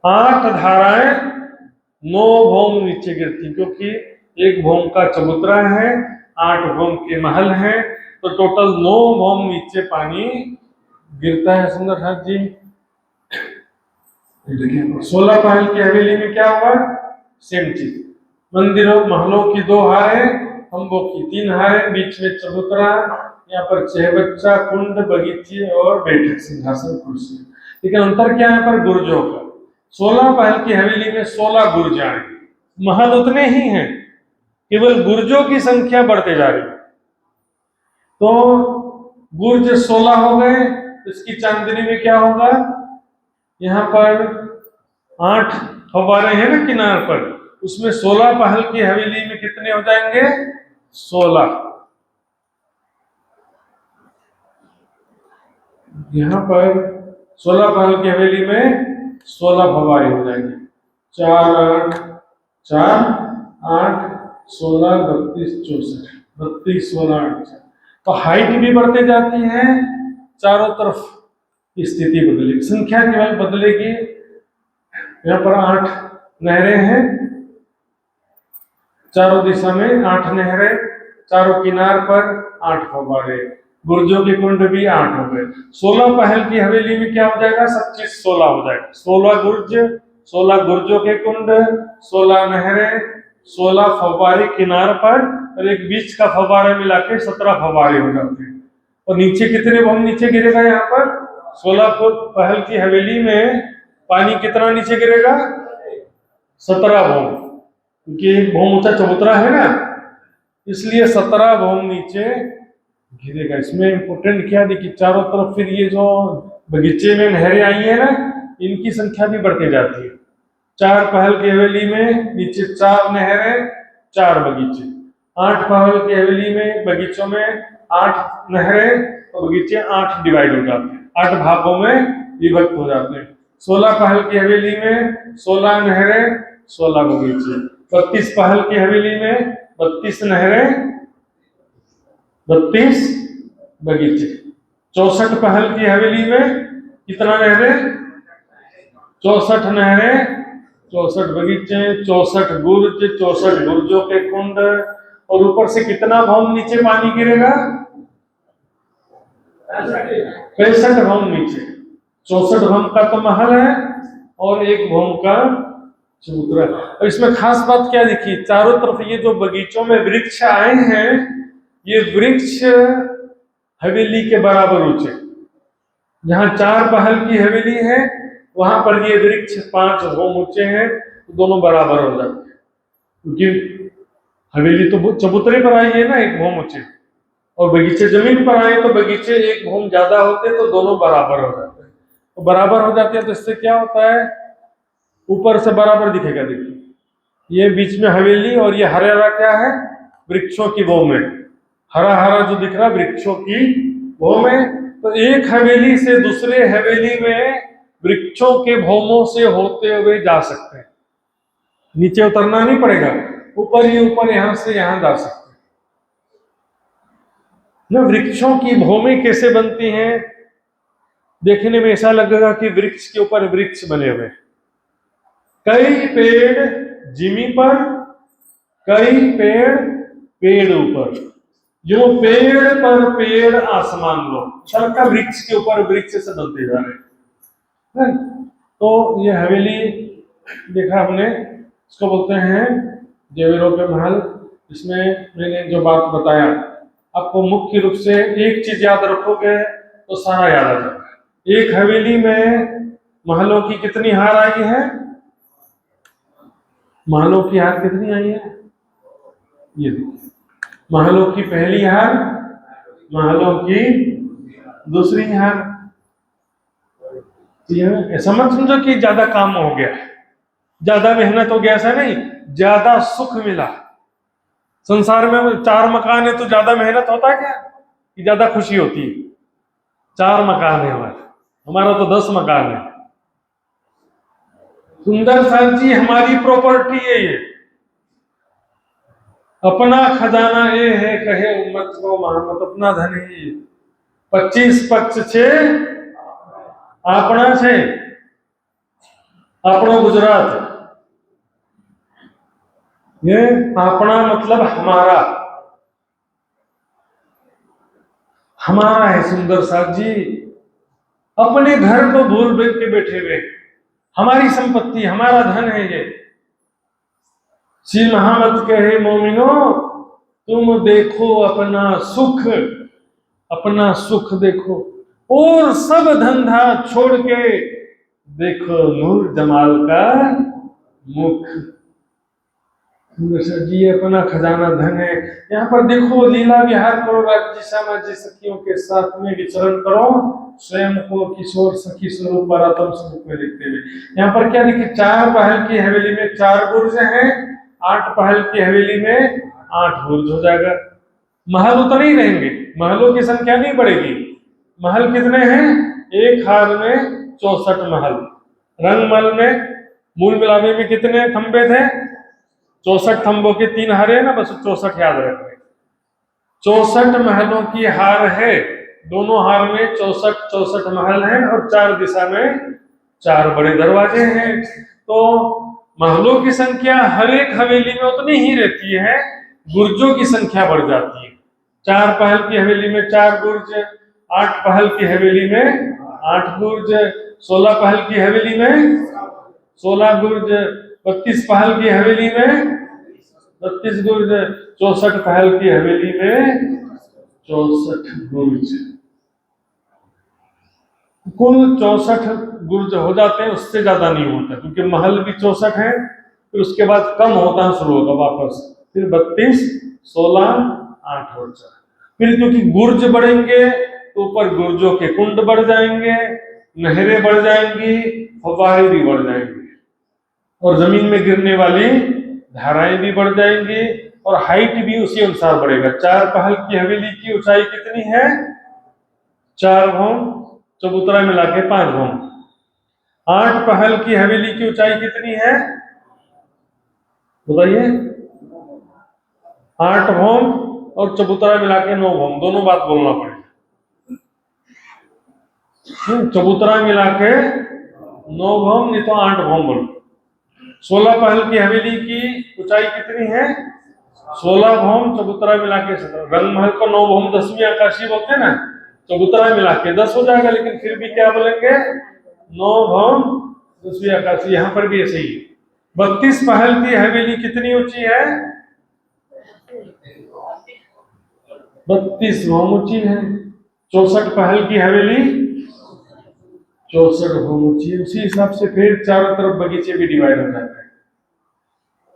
8 धाराएं 9 भौम नीचे गिरती, क्योंकि एक भौम का चबूतरा है, 8 भौम के महल हैं, तो टोटल 9 भौम नीचे पानी गिरता है। सुंदर साथ जी देखिए 16 पहल की हवेली में क्या हुआ? सेम चीज, मंदिरों महलों की 2 हारें, खंभों की 3 हारें, बीच में चबूतरा, यहाँ पर चहबच्चा, कुंड, बगीचे और बैठक, सिंहासन, कुर्सी। लेकिन अंतर क्या है यहाँ पर? बुर्जों का। 16 पहल की हवेली में 16 गुर्ज आए। महल उतने ही हैं, केवल गुर्जों की संख्या बढ़ते जा रही है। तो गुर्ज 16 हो गए, इसकी चांदनी में क्या होगा, यहाँ पर 8 फव्वारे हैं ना किनार पर, उसमें 16 पहल की हवेली में कितने हो जाएंगे, 16। यहाँ पर 16 पहल की हवेली में 16 फव्वारे हो जाएंगे। 4 8 4 8 16 32 64 32 16 8। तो हाइट भी बढ़ते जाती है, चारों तरफ की स्थिति बदलेगी, संख्या केवल बदलेगी। यहाँ पर 8 नहरें हैं, चारों दिशा में 8 नहरें, चारों किनार पर 8 फव्वारे, गुर्जों के कुंड भी 8 हो गए। 16 पहल की हवेली में क्या हो जाएगा, 25 16 हो जाएगा। 16 गुर्ज, 16 गुर्जों के कुंड, 16 नहरें, 16 फव्वारे किनार पर, और एक बीच का फव्वारा मिला के 17 फव्वारे हो जाते हैं। और नीचे कितने भौम नीचे गिरेगा, यहाँ पर 16 पहल की हवेली में पानी कितना नीचे गिरेगा, 17 भौम, क्योंकि एक भौम ऊंचा चबूतरा है ना, इसलिए 17 भौम नीचे गिरेगा। इसमें इंपोर्टेंट क्या देखिए, चारों तरफ फिर ये जो बगीचे में नहरें आई है ना, इनकी संख्या भी बढ़ती जाती है। 4 पहल की हवेली में नीचे 4 नहरें, 4 बगीचे। 8 पहल की हवेली में बगीचों में 8 नहरें, और बगीचे 8 डिवाइड हो जाते हैं, 8 भागों में विभक्त हो जाते हैं। 16 पहल की हवेली में 16 नहरें, 16 बगीचे। 32 पहल की हवेली में 32 नहरें, 32 बगीचे। 64 पहल की हवेली में कितना नहरें, 64 नहरें, 64 बगीचे, 64 गुर्ज, 64 गुर्जों के कुंड, और ऊपर से कितना भौम नीचे पानी गिरेगा, 65 भौम नीचे। 64 भौम का तो महल है, और 1 भौम का चबूतरा। और इसमें खास बात क्या देखी, चारों तरफ ये जो बगीचों में वृक्ष आए हैं, ये वृक्ष हवेली के बराबर ऊंचे। जहां 4 पहल की हवेली है, वहां पर ये वृक्ष 5 भौम ऊंचे हैं, तो दोनों बराबर हो जाते हैं, क्योंकि हवेली तो चबूतरे पर आई है ना 1 भौम ऊंचे, और बगीचे जमीन पर आए तो बगीचे 1 भौम ज्यादा होते, तो दोनों बराबर हो जाते हैं। तो बराबर हो जाते हैं, तो इससे क्या होता है, ऊपर से बराबर दिखेगा। देखिए ये बीच में हवेली, और ये हरा हरा क्या है, वृक्षों की भौम है। हरा हरा जो दिख रहा वृक्षों की भौम है। तो एक हवेली से दूसरे हवेली में वृक्षों के भौमों से होते हुए जा सकते हैं, नीचे उतरना नहीं पड़ेगा, ऊपर ही ऊपर यहां से यहां जा सकते हैं ना। वृक्षों की भौमें कैसे बनती हैं, देखने में ऐसा लगेगा कि वृक्ष के ऊपर वृक्ष बने हुए, कई पेड़ जिमी पर, कई पेड़ पेड़ ऊपर, जो पेड़ पर पेड़ आसमान लो, सबका वृक्ष के ऊपर वृक्ष से बनते जा रहे हैं। तो ये हवेली देखा हमने, इसको बोलते हैं जेवरों के महल। इसमें मैंने जो बात बताया, आपको मुख्य रूप से एक चीज याद रखोगे तो सारा याद आ जाएगा। एक हवेली में महलों की कितनी हार आई है, महलों की हार कितनी आई है, ये देखिए, महलों की पहली हार, महलों की दूसरी हार। ऐसा मत समझो कि ज्यादा काम हो गया, ज्यादा मेहनत हो गया, ऐसा नहीं, ज्यादा सुख मिला। संसार में 4 मकान है तो ज्यादा मेहनत होता है क्या, कि ज्यादा खुशी होती है। 4 मकान है हमारा तो 10 मकान है। सुंदर साथ जी हमारी प्रॉपर्टी है ये, अपना खजाना ये है, कहे उम्मत को मोहम्मद, अपना धन ही 25 पक्ष छे आपना छे, आपनो गुजरात। ये अपना मतलब हमारा, हमारा है सुंदर साथ जी। अपने घर को भूल भूल के बैठे हुए, हमारी संपत्ति, हमारा धन है ये। श्री महामत कहे मोमिनो, तुम देखो अपना सुख, अपना सुख देखो, और सब धंधा छोड़ के देखो नूर जमाल का मुख। सुंदर जी अपना खजाना धन है। यहाँ पर देखो, लीला विहार करो, राज्य सामाज्य सखियों के साथ में विचरण करो, स्वयं को किशोर सखी स्वरूप परातम स्वरूप में देखते हुए। यहाँ पर क्या लिखे, 4 पहल की हवेली में 4 बुर्ज हैं, 8 पहल की हवेली में 8 बुर्ज हो जाएगा। महल उतने ही रहेंगे, महलों की संख्या नहीं बढ़ेगी। महल कितने हैं, एक हार में 64 महल। रंगमहल में मूल मिलावे में कितने खंबे थे, 64 खंभों के 3 हारे ना, बस 64 याद रखने। 64 महलों की हार है, दोनों हार में 64 महल हैं और 4 दिशा में 4 बड़े दरवाजे हैं। तो महलों की संख्या हर एक हवेली में उतनी ही रहती है, बुर्जों की संख्या बढ़ जाती है। 4 पहल की हवेली में 4 बुर्ज, 8 पहल की हवेली में 8 बुर्ज, 16 पहल की हवेली में 16 बुर्ज, 32 पहल की हवेली में 32 बुर्ज, 64 पहल की हवेली में 64 बुर्ज। कुल 64 बुर्ज हो जाते हैं, उससे ज्यादा नहीं होता, क्योंकि महल भी 64 है, फिर उसके बाद कम होता शुरू होगा वापस, फिर 32, 16, 8 और 4। फिर क्योंकि बुर्ज बढ़ेंगे तो ऊपर बुर्जों के कुंड बढ़ जाएंगे, नहरें बढ़ जाएंगी, फव्वारे भी बढ़ जाएंगे, और जमीन में गिरने वाली धाराएं भी बढ़ जाएंगी, और हाइट भी उसी अनुसार बढ़ेगा। 4 पहल की हवेली की ऊंचाई कितनी है, 4 भौम, चबूतरा मिला के 5 भौम। 8 पहल की हवेली की ऊंचाई कितनी है, बताइए, 8 भौम और चबूतरा मिला के 9 भौम, दोनों बात बोलना पड़ेगा। चबूतरा मिला के 9 भौम, नहीं तो 8 भौम बोलो। 16 पहल की हवेली की ऊंचाई कितनी है, 16 भौम, चबूतरा मिला के 17। रंगमहल को 9 भौम 10वीं आकाशी बोलते हैं ना, चबूतरा मिला के 10 हो जाएगा, लेकिन फिर भी क्या बोलेंगे, 9 भौम 10वीं आकाशी। यहां पर भी ऐसे ही। 32 पहल की हवेली कितनी ऊंची है, 32 भौम ऊंची है। 64 पहल की हवेली 64 भौम ऊंची है। उसी हिसाब से फिर चारों तरफ बगीचे भी डिवाइड हो जाते हैं।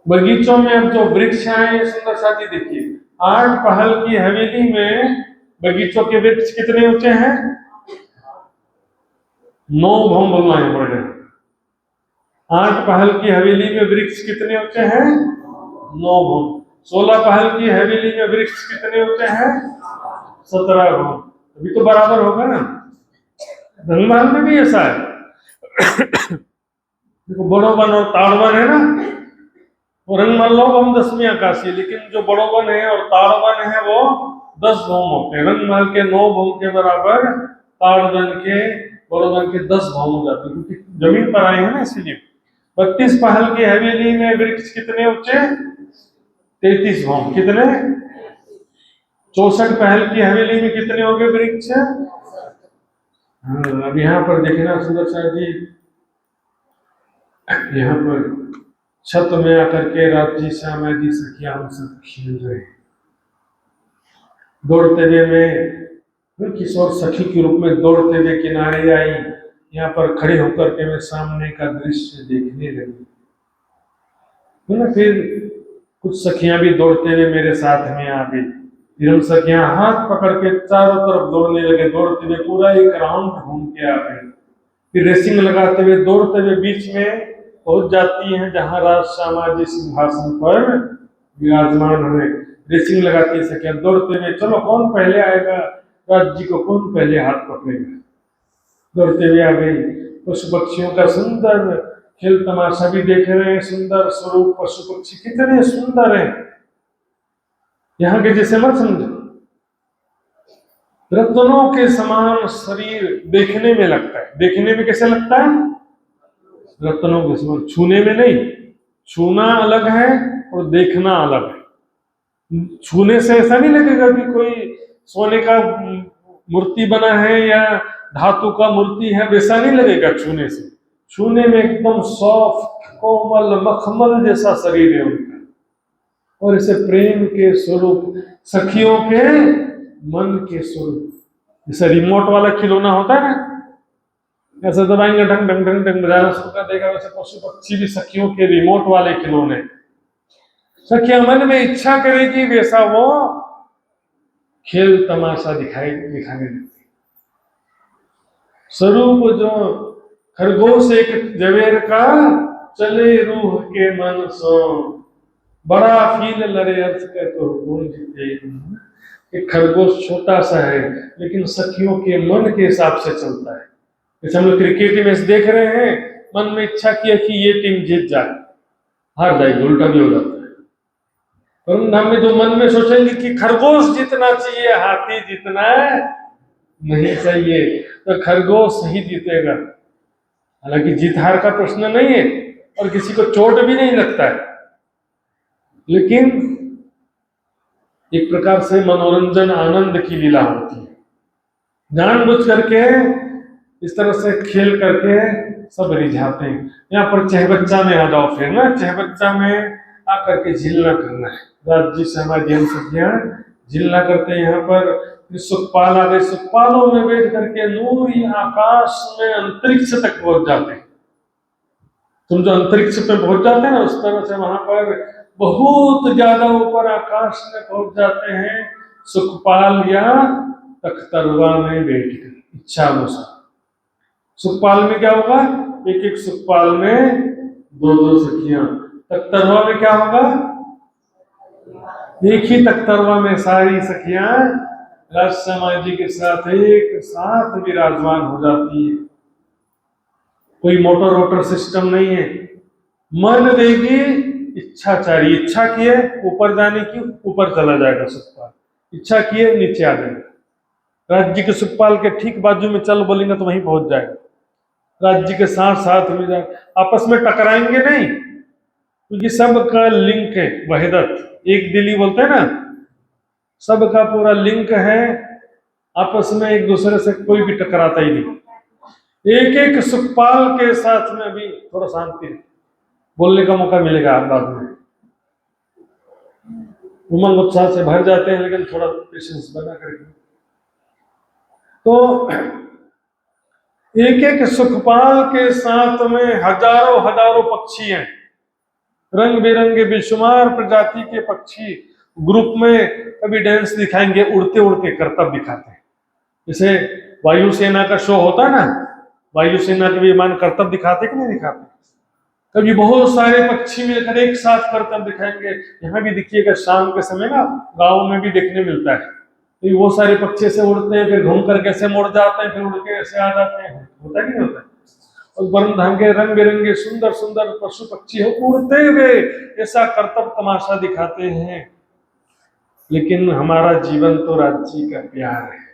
बगीचों में अब जो वृक्ष हैं, सुंदर साथी देखिए, 8 पहल की हवेली में बगीचों के वृक्ष कितने ऊंचे हैं, 9 भौम बोलना है पड़ गए। 8 पहल की हवेली में वृक्ष कितने ऊंचे हैं, 9 भौम। 16 पहल की हवेली में वृक्ष कितने ऊंचे हैं, 17 भौम। अभी तो बराबर होगा ना। रंगमहल में भी ऐसा है। देखो बड़ो वन और ताड़ वन है ना, वो रंगमहल 9 भौम 10वीं आकाशी, लेकिन जो बड़ो वन है और ताड़ वन है वो 10 भौम होते हैं। रंगमहल के 9 भौम के बराबर ताड़ वन के, बड़ो वन के 10 भौम हो जाते हैं, क्योंकि जमीन पर आए हैं ना, इसलिए। 32 पहल की हवेली में वृक्ष कितने ऊंचे, 33 भौम। कितने, 64 पहल की हवेली में कितने हो गए वृक्ष, अब यहाँ पर देखना सुंदर साहब जी, यहाँ पर छत में आकर के राज्य श्यामा जी सखिया हम सब खेल रहे, दौड़ते हुए मैं किशोर सखी के रूप में दौड़ते हुए किनारे आई, यहाँ पर खड़े होकर के मैं सामने का दृश्य देखने लगी। तो ना फिर कुछ सखियां भी दौड़ते हुए मेरे साथ में आ गई, फिर हम सखियां हाथ पकड़ के चारों तरफ दौड़ने लगे, दौड़ते हुए पूरा एक राउंड घूम के आ गए। फिर रेसिंग लगाते हुए दौड़ते हुए बीच में पहुंच जाती हैं जहां राज श्यामा जी सिंहासन पर विराजमान हुए। रेसिंग लगाती है सखियां दौड़ते हुए, चलो कौन पहले आएगा, राज जी को कौन पहले हाथ पकड़ेगा। दौड़ते हुए आ गई। पशु पक्षियों का सुंदर खेल तमाशा भी देख रहे हैं, सुंदर स्वरूप पशु पक्षी कितने सुंदर हैं, यहाँ के जैसे मत समझो, रत्नों के समान शरीर देखने में लगता है। देखने में कैसे लगता है, रत्नों के समान, छूने में नहीं, छूना अलग है और देखना अलग है। छूने से ऐसा नहीं लगेगा कि कोई सोने का मूर्ति बना है या धातु का मूर्ति है, वैसा नहीं लगेगा छूने से। छूने में एकदम सॉफ्ट कोमल मखमल जैसा शरीर है उनका, और इसे प्रेम के स्वरूप, सखियों के मन के स्वरूप। जैसे रिमोट वाला खिलौना होता है ना, ऐसे दबाएंगे ढंग ढंग ढंग ढंग बजाना शुरू कर देगा। वैसे पशु पक्षी भी सखियों के रिमोट वाले खिलौने। सखियां मन में इच्छा करेगी वैसा वो खेल तमाशा दिखाने लगती। स्वरूप जो खरगोश एक जवेर का, चले रूह के मन सो, बड़ा फील लड़े अर्थ के तो गूंज। एक खरगोश छोटा सा है लेकिन सखियों के मन के हिसाब से चलता है। जैसे हम लोग क्रिकेट मैच देख रहे हैं, मन में इच्छा किया कि ये टीम जीत जाए, हार जाएगी, उल्टा भी हो जाता है। पर हमें जो मन में सोचेंगे कि खरगोश जीतना चाहिए, हाथी जीतना नहीं चाहिए, तो खरगोश ही जीतेगा। हालांकि जीत हार का प्रश्न नहीं है और किसी को चोट भी नहीं लगता है, लेकिन एक प्रकार से मनोरंजन आनंद की लीला होती है। जानबूझ करके इस तरह से खेल करके सब रिझाते हैं। यहाँ पर चहबच्चा में आ जाओ, फिर ना चहबच्चा में आकर के झिलना करना है। राज्य से हमारी हम सखियां झिलना करते हैं। यहाँ पर सुखपाल आ गए, सुखपालों में बैठ करके नूरी आकाश में अंतरिक्ष तक पहुंच जाते हैं। तुम जो अंतरिक्ष पे पहुंच जाते हैं ना, उस तरह से वहां पर बहुत ज्यादा ऊपर आकाश में पहुंच जाते हैं सुखपाल या तख्तरवा में बैठकर इच्छा अनुसार। सुखपाल में क्या होगा, एक एक सुखपाल में दो दो सखियां। तख्तरवा में क्या होगा, एक ही तख्तरवा में सारी सखियां राजसमाज जी के साथ एक साथ विराजमान हो जाती है। कोई मोटर वोटर सिस्टम नहीं है। मन देगी इच्छाचारी, इच्छा किए ऊपर जाने की, ऊपर चला जाएगा सुखपाल, इच्छा किए नीचे आ जाएगा। राज्य के सुखपाल के ठीक बाजू में चल बोलेंगे तो वहीं पहुंच जाएगा। राज्य के साथ साथ में जाए, आपस में टकराएंगे नहीं, क्योंकि सबका लिंक है, वहदत, एक दिली बोलते हैं ना, सबका पूरा लिंक है। आपस में एक दूसरे से कोई भी टकराता ही नहीं। एक एक सुखपाल के साथ में अभी थोड़ा शांति, बोलने का मौका मिलेगा बाद में। उमंग उत्साह से भर जाते हैं, लेकिन थोड़ा पेशेंस बना करके। तो एक एक सुखपाल के साथ में हजारों हजारों पक्षी हैं, रंग बिरंगे बेशुमार प्रजाति के पक्षी ग्रुप में कभी डांस दिखाएंगे, उड़ते उड़ते करतब दिखाते हैं। जैसे वायुसेना का शो होता है ना, वायुसेना के विमान करतब दिखाते कि नहीं दिखाते। कभी बहुत सारे पक्षी मिलकर एक साथ करतब दिखाएंगे। यहाँ भी देखिएगा शाम के समय ना गाँव में भी देखने मिलता है, तो वो सारे पक्षी से उड़ते हैं, फिर घूम कर कैसे मुड़ जाते हैं, फिर उड़ के ऐसे आ जाते हैं। होता कि नहीं होता। और वरुण धाम के रंग बिरंगे सुंदर सुंदर पशु पक्षी हो उड़ते हुए ऐसा करतब तमाशा दिखाते हैं। लेकिन हमारा जीवन तो राज्य का प्यार है।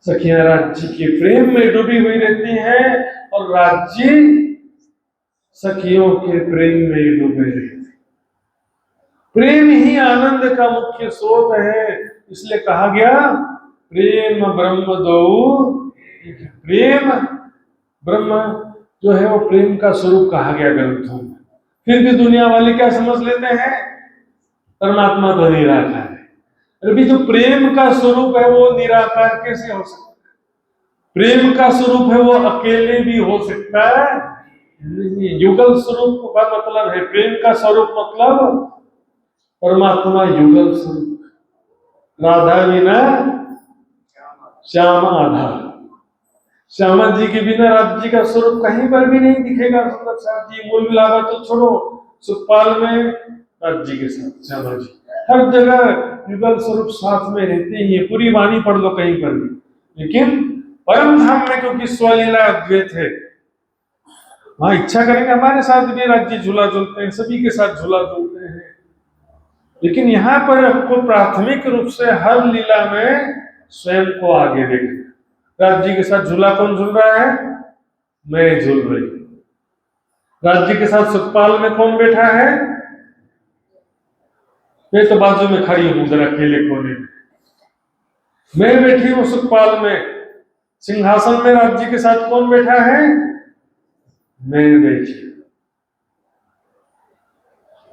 सखियां राज्य के प्रेम में डूबी हुई रहती हैं और राज्य सखियों के प्रेम में डूबे रहते। प्रेम ही आनंद का मुख्य स्रोत है, इसलिए कहा गया प्रेम ब्रह्म दो। प्रेम ब्रह्म जो है वो प्रेम का स्वरूप कहा गया ग्रंथों में। फिर भी दुनिया वाले क्या समझ लेते हैं, परमात्मा तो निराकार है। अभी जो प्रेम का स्वरूप है वो निराकार कैसे हो सकता है? प्रेम का स्वरूप है वो अकेले भी हो सकता है नहीं। युगल स्वरूप का मतलब है, प्रेम का स्वरूप मतलब परमात्मा युगल स्वरूप। राधा बिना श्याम आधा, श्यामा जी के बिना राधा जी का स्वरूप कहीं पर भी नहीं दिखेगा। सुंदर साथ जी मूल मिलावा तो छोड़ो, सुखपाल में राधा जी के साथ श्यामा जी हर जगह युगल स्वरूप साथ में रहते ही है। पूरी वाणी पढ़ लो कहीं पर भी। लेकिन परम धाम में क्योंकि स्वलीला अद्वैत है, वहां इच्छा करेंगे हमारे साथ भी राज्य झूला झूलते हैं, सभी के साथ झूला झूलते हैं। लेकिन यहाँ पर आपको प्राथमिक रूप से हर लीला में स्वयं को आगे देखना। राज्य के साथ झूला कौन झूल रहा है, मैं झूल रही हूँ। राज्य के साथ सुखपाल में कौन बैठा है, मैं तो बाजू में खड़ी हूं जरा अकेले कोने में, मैं बैठी हूं सुखपाल में। सिंहासन में राज्य के साथ कौन बैठा है, मैं बैठी।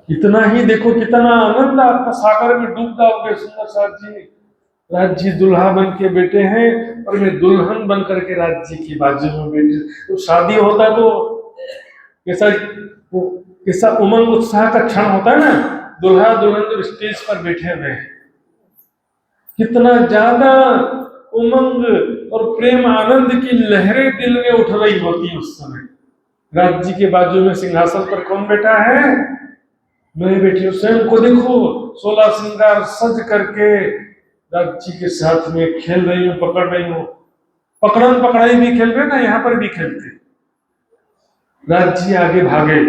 इतना ही देखो कितना आनंद, आपका सागर में डूब जाओगे सुंदर साथ जी। राज्य दूल्हा बन के बैठे हैं और मैं दुल्हन बन करके राज्य की बाजू में बैठी। तो शादी होता तो कैसा कैसा उमंग उत्साह का क्षण होता है ना, दूल्हा दुल्हन जब स्टेज पर बैठे हुए हैं, कितना ज्यादा उमंग और प्रेम आनंद की लहरें दिल में उठ रही होती है उस समय। राज्य के बाजू में सिंहासन पर कौन बैठा है? मैं बैठी हूँ। स्वयं को देखो, 16 श्रृंगार सज करके राज्य के साथ में खेल रही हूँ, पकड़ रही हूँ। पकड़न पकड़ाई भी खेल रहे ना, यहाँ पर भी खेलते। राज्य आगे भागे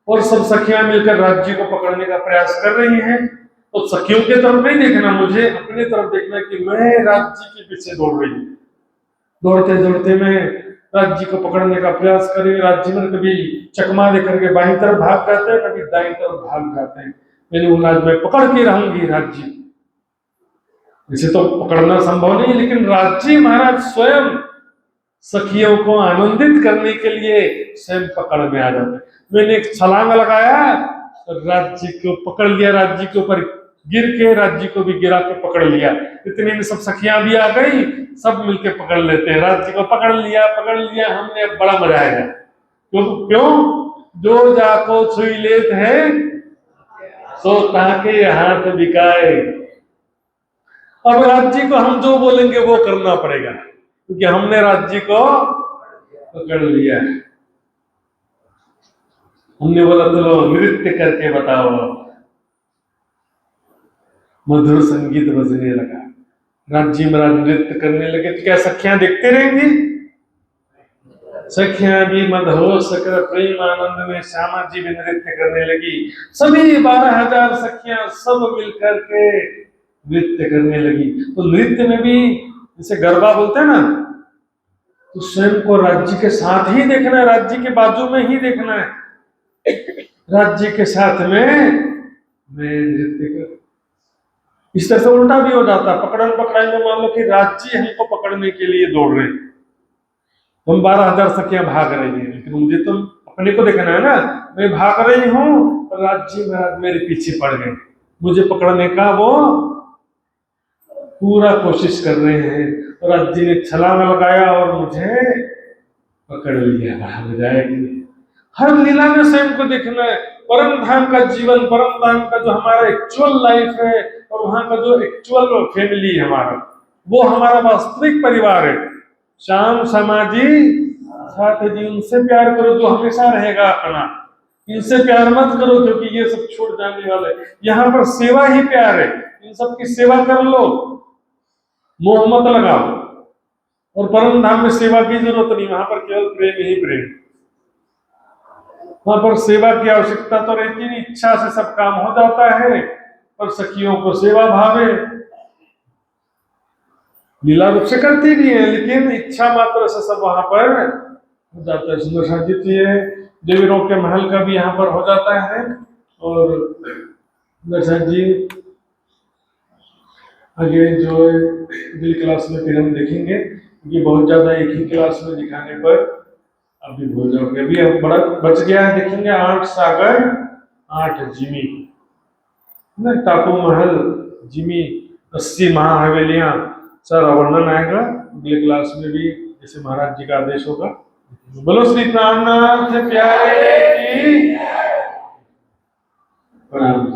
और सब सखियां मिलकर राज्य को पकड़ने का प्रयास कर रही हैं। तो सखियों की तरफ नहीं देखना, मुझे अपनी तरफ देखना कि मैं राज्य के पीछे दौड़ रही हूँ। दौड़ते दौड़ते मैं राज्य को पकड़ने का प्रयास कर रही हूँ। राज्य में कभी चकमा दे करके बाईं तरफ भाग जाते हैं, कभी दाईं तरफ भाग जाते हैं। मैंने बोला आज मैं पकड़ के रहूंगी राज्य। इसे तो पकड़ना संभव नहीं, लेकिन राज्य महाराज स्वयं सखियों को आनंदित करने के लिए स्वयं पकड़ में आ जाते। मैंने एक छलांग लगाया और राज्य को पकड़ लिया, राज्य के ऊपर गिर के राज्य को भी गिरा के पकड़ लिया। इतने में सब सखियां भी आ गई, सब मिलके पकड़ लेते हैं। राज्य को पकड़ लिया हमने। अब बड़ा मजा आएगा। क्यों? जो जाको छुई लेत है सो ताके हाथ बिकाए। अब राज्य को हम जो बोलेंगे वो करना पड़ेगा, क्योंकि हमने राज्य को पकड़ लिया है। हमने बोला चलो नृत्य करके बताओ। मधुर संगीत बजने लगा, राज्य महाराज नृत्य करने लगे। तो क्या सखियां देखते रहेंगी? सखियां भी मदहोश कर प्रेम आनंद में श्यामा जी भी नृत्य करने लगी। सभी 12,000 सखियां सब मिलकर के नृत्य करने लगी। तो नृत्य में भी जैसे गरबा बोलते हैं ना, तो स्वयं को राज्य के साथ ही देखना है, राज्य के बाजू में ही देखना है। राज्य के साथ में मैं नृत्य कर। इस तरह से उल्टा भी हो जाता। पकड़न पकड़ाई में मान लो कि राज्य हमको पकड़ने के लिए दौड़ रहे, हम 12,000 सखियां भाग रही हैं, लेकिन मुझे तो अपने को देखना है ना। मैं भाग रही हूँ, राज्य महाराज मेरे पीछे पड़ गए, मुझे पकड़ने का वो पूरा कोशिश कर रहे हैं। तो राज्य ने छलांग लगाया और मुझे पकड़ लिया। भाग जाएगी। हर लीला में स्वयं को देखना है। परम धाम का जीवन, परम धाम का जो हमारा एक्चुअल लाइफ है और वहां का जो एक्चुअल फैमिली है हमारा, वो हमारा वास्तविक परिवार है। श्याम समाजी साथ जी, उनसे प्यार करो जो हमेशा रहेगा अपना। इनसे प्यार मत करो क्योंकि ये सब छूट जाने वाले। यहाँ पर सेवा ही प्यार है, इन सब की सेवा कर लो, मोह मत लगाओ। और परम धाम में सेवा की जरूरत नहीं, वहां पर केवल प्रेम ही प्रेम। वहां पर सेवा की आवश्यकता तो रहती नहीं, इच्छा से सब काम हो जाता है। पर सखियों को सेवा भावे, लीला रूप से करती भी है, लेकिन इच्छा मात्र से सब वहां पर हो जाता है। सुंदर साजित ये देवीरों के महल का भी यहाँ पर हो जाता है। और सुंदर जी आगे जो अगली क्लास में फिर हम देखेंगे, क्योंकि बहुत ज्यादा एक ही क्लास में दिखाने पर अभी भूल जाओगे। अभी हम बड़ा बच गया है, देखेंगे 8 सागर 8 जिमी, टापू महल जिमी 80 महाहवेलियां, सारा वर्णन आएगा अगले क्लास में भी, जैसे महाराज जी का आदेश होगा। बोलो श्री प्राणनाथ प्यारे की प्रणाम।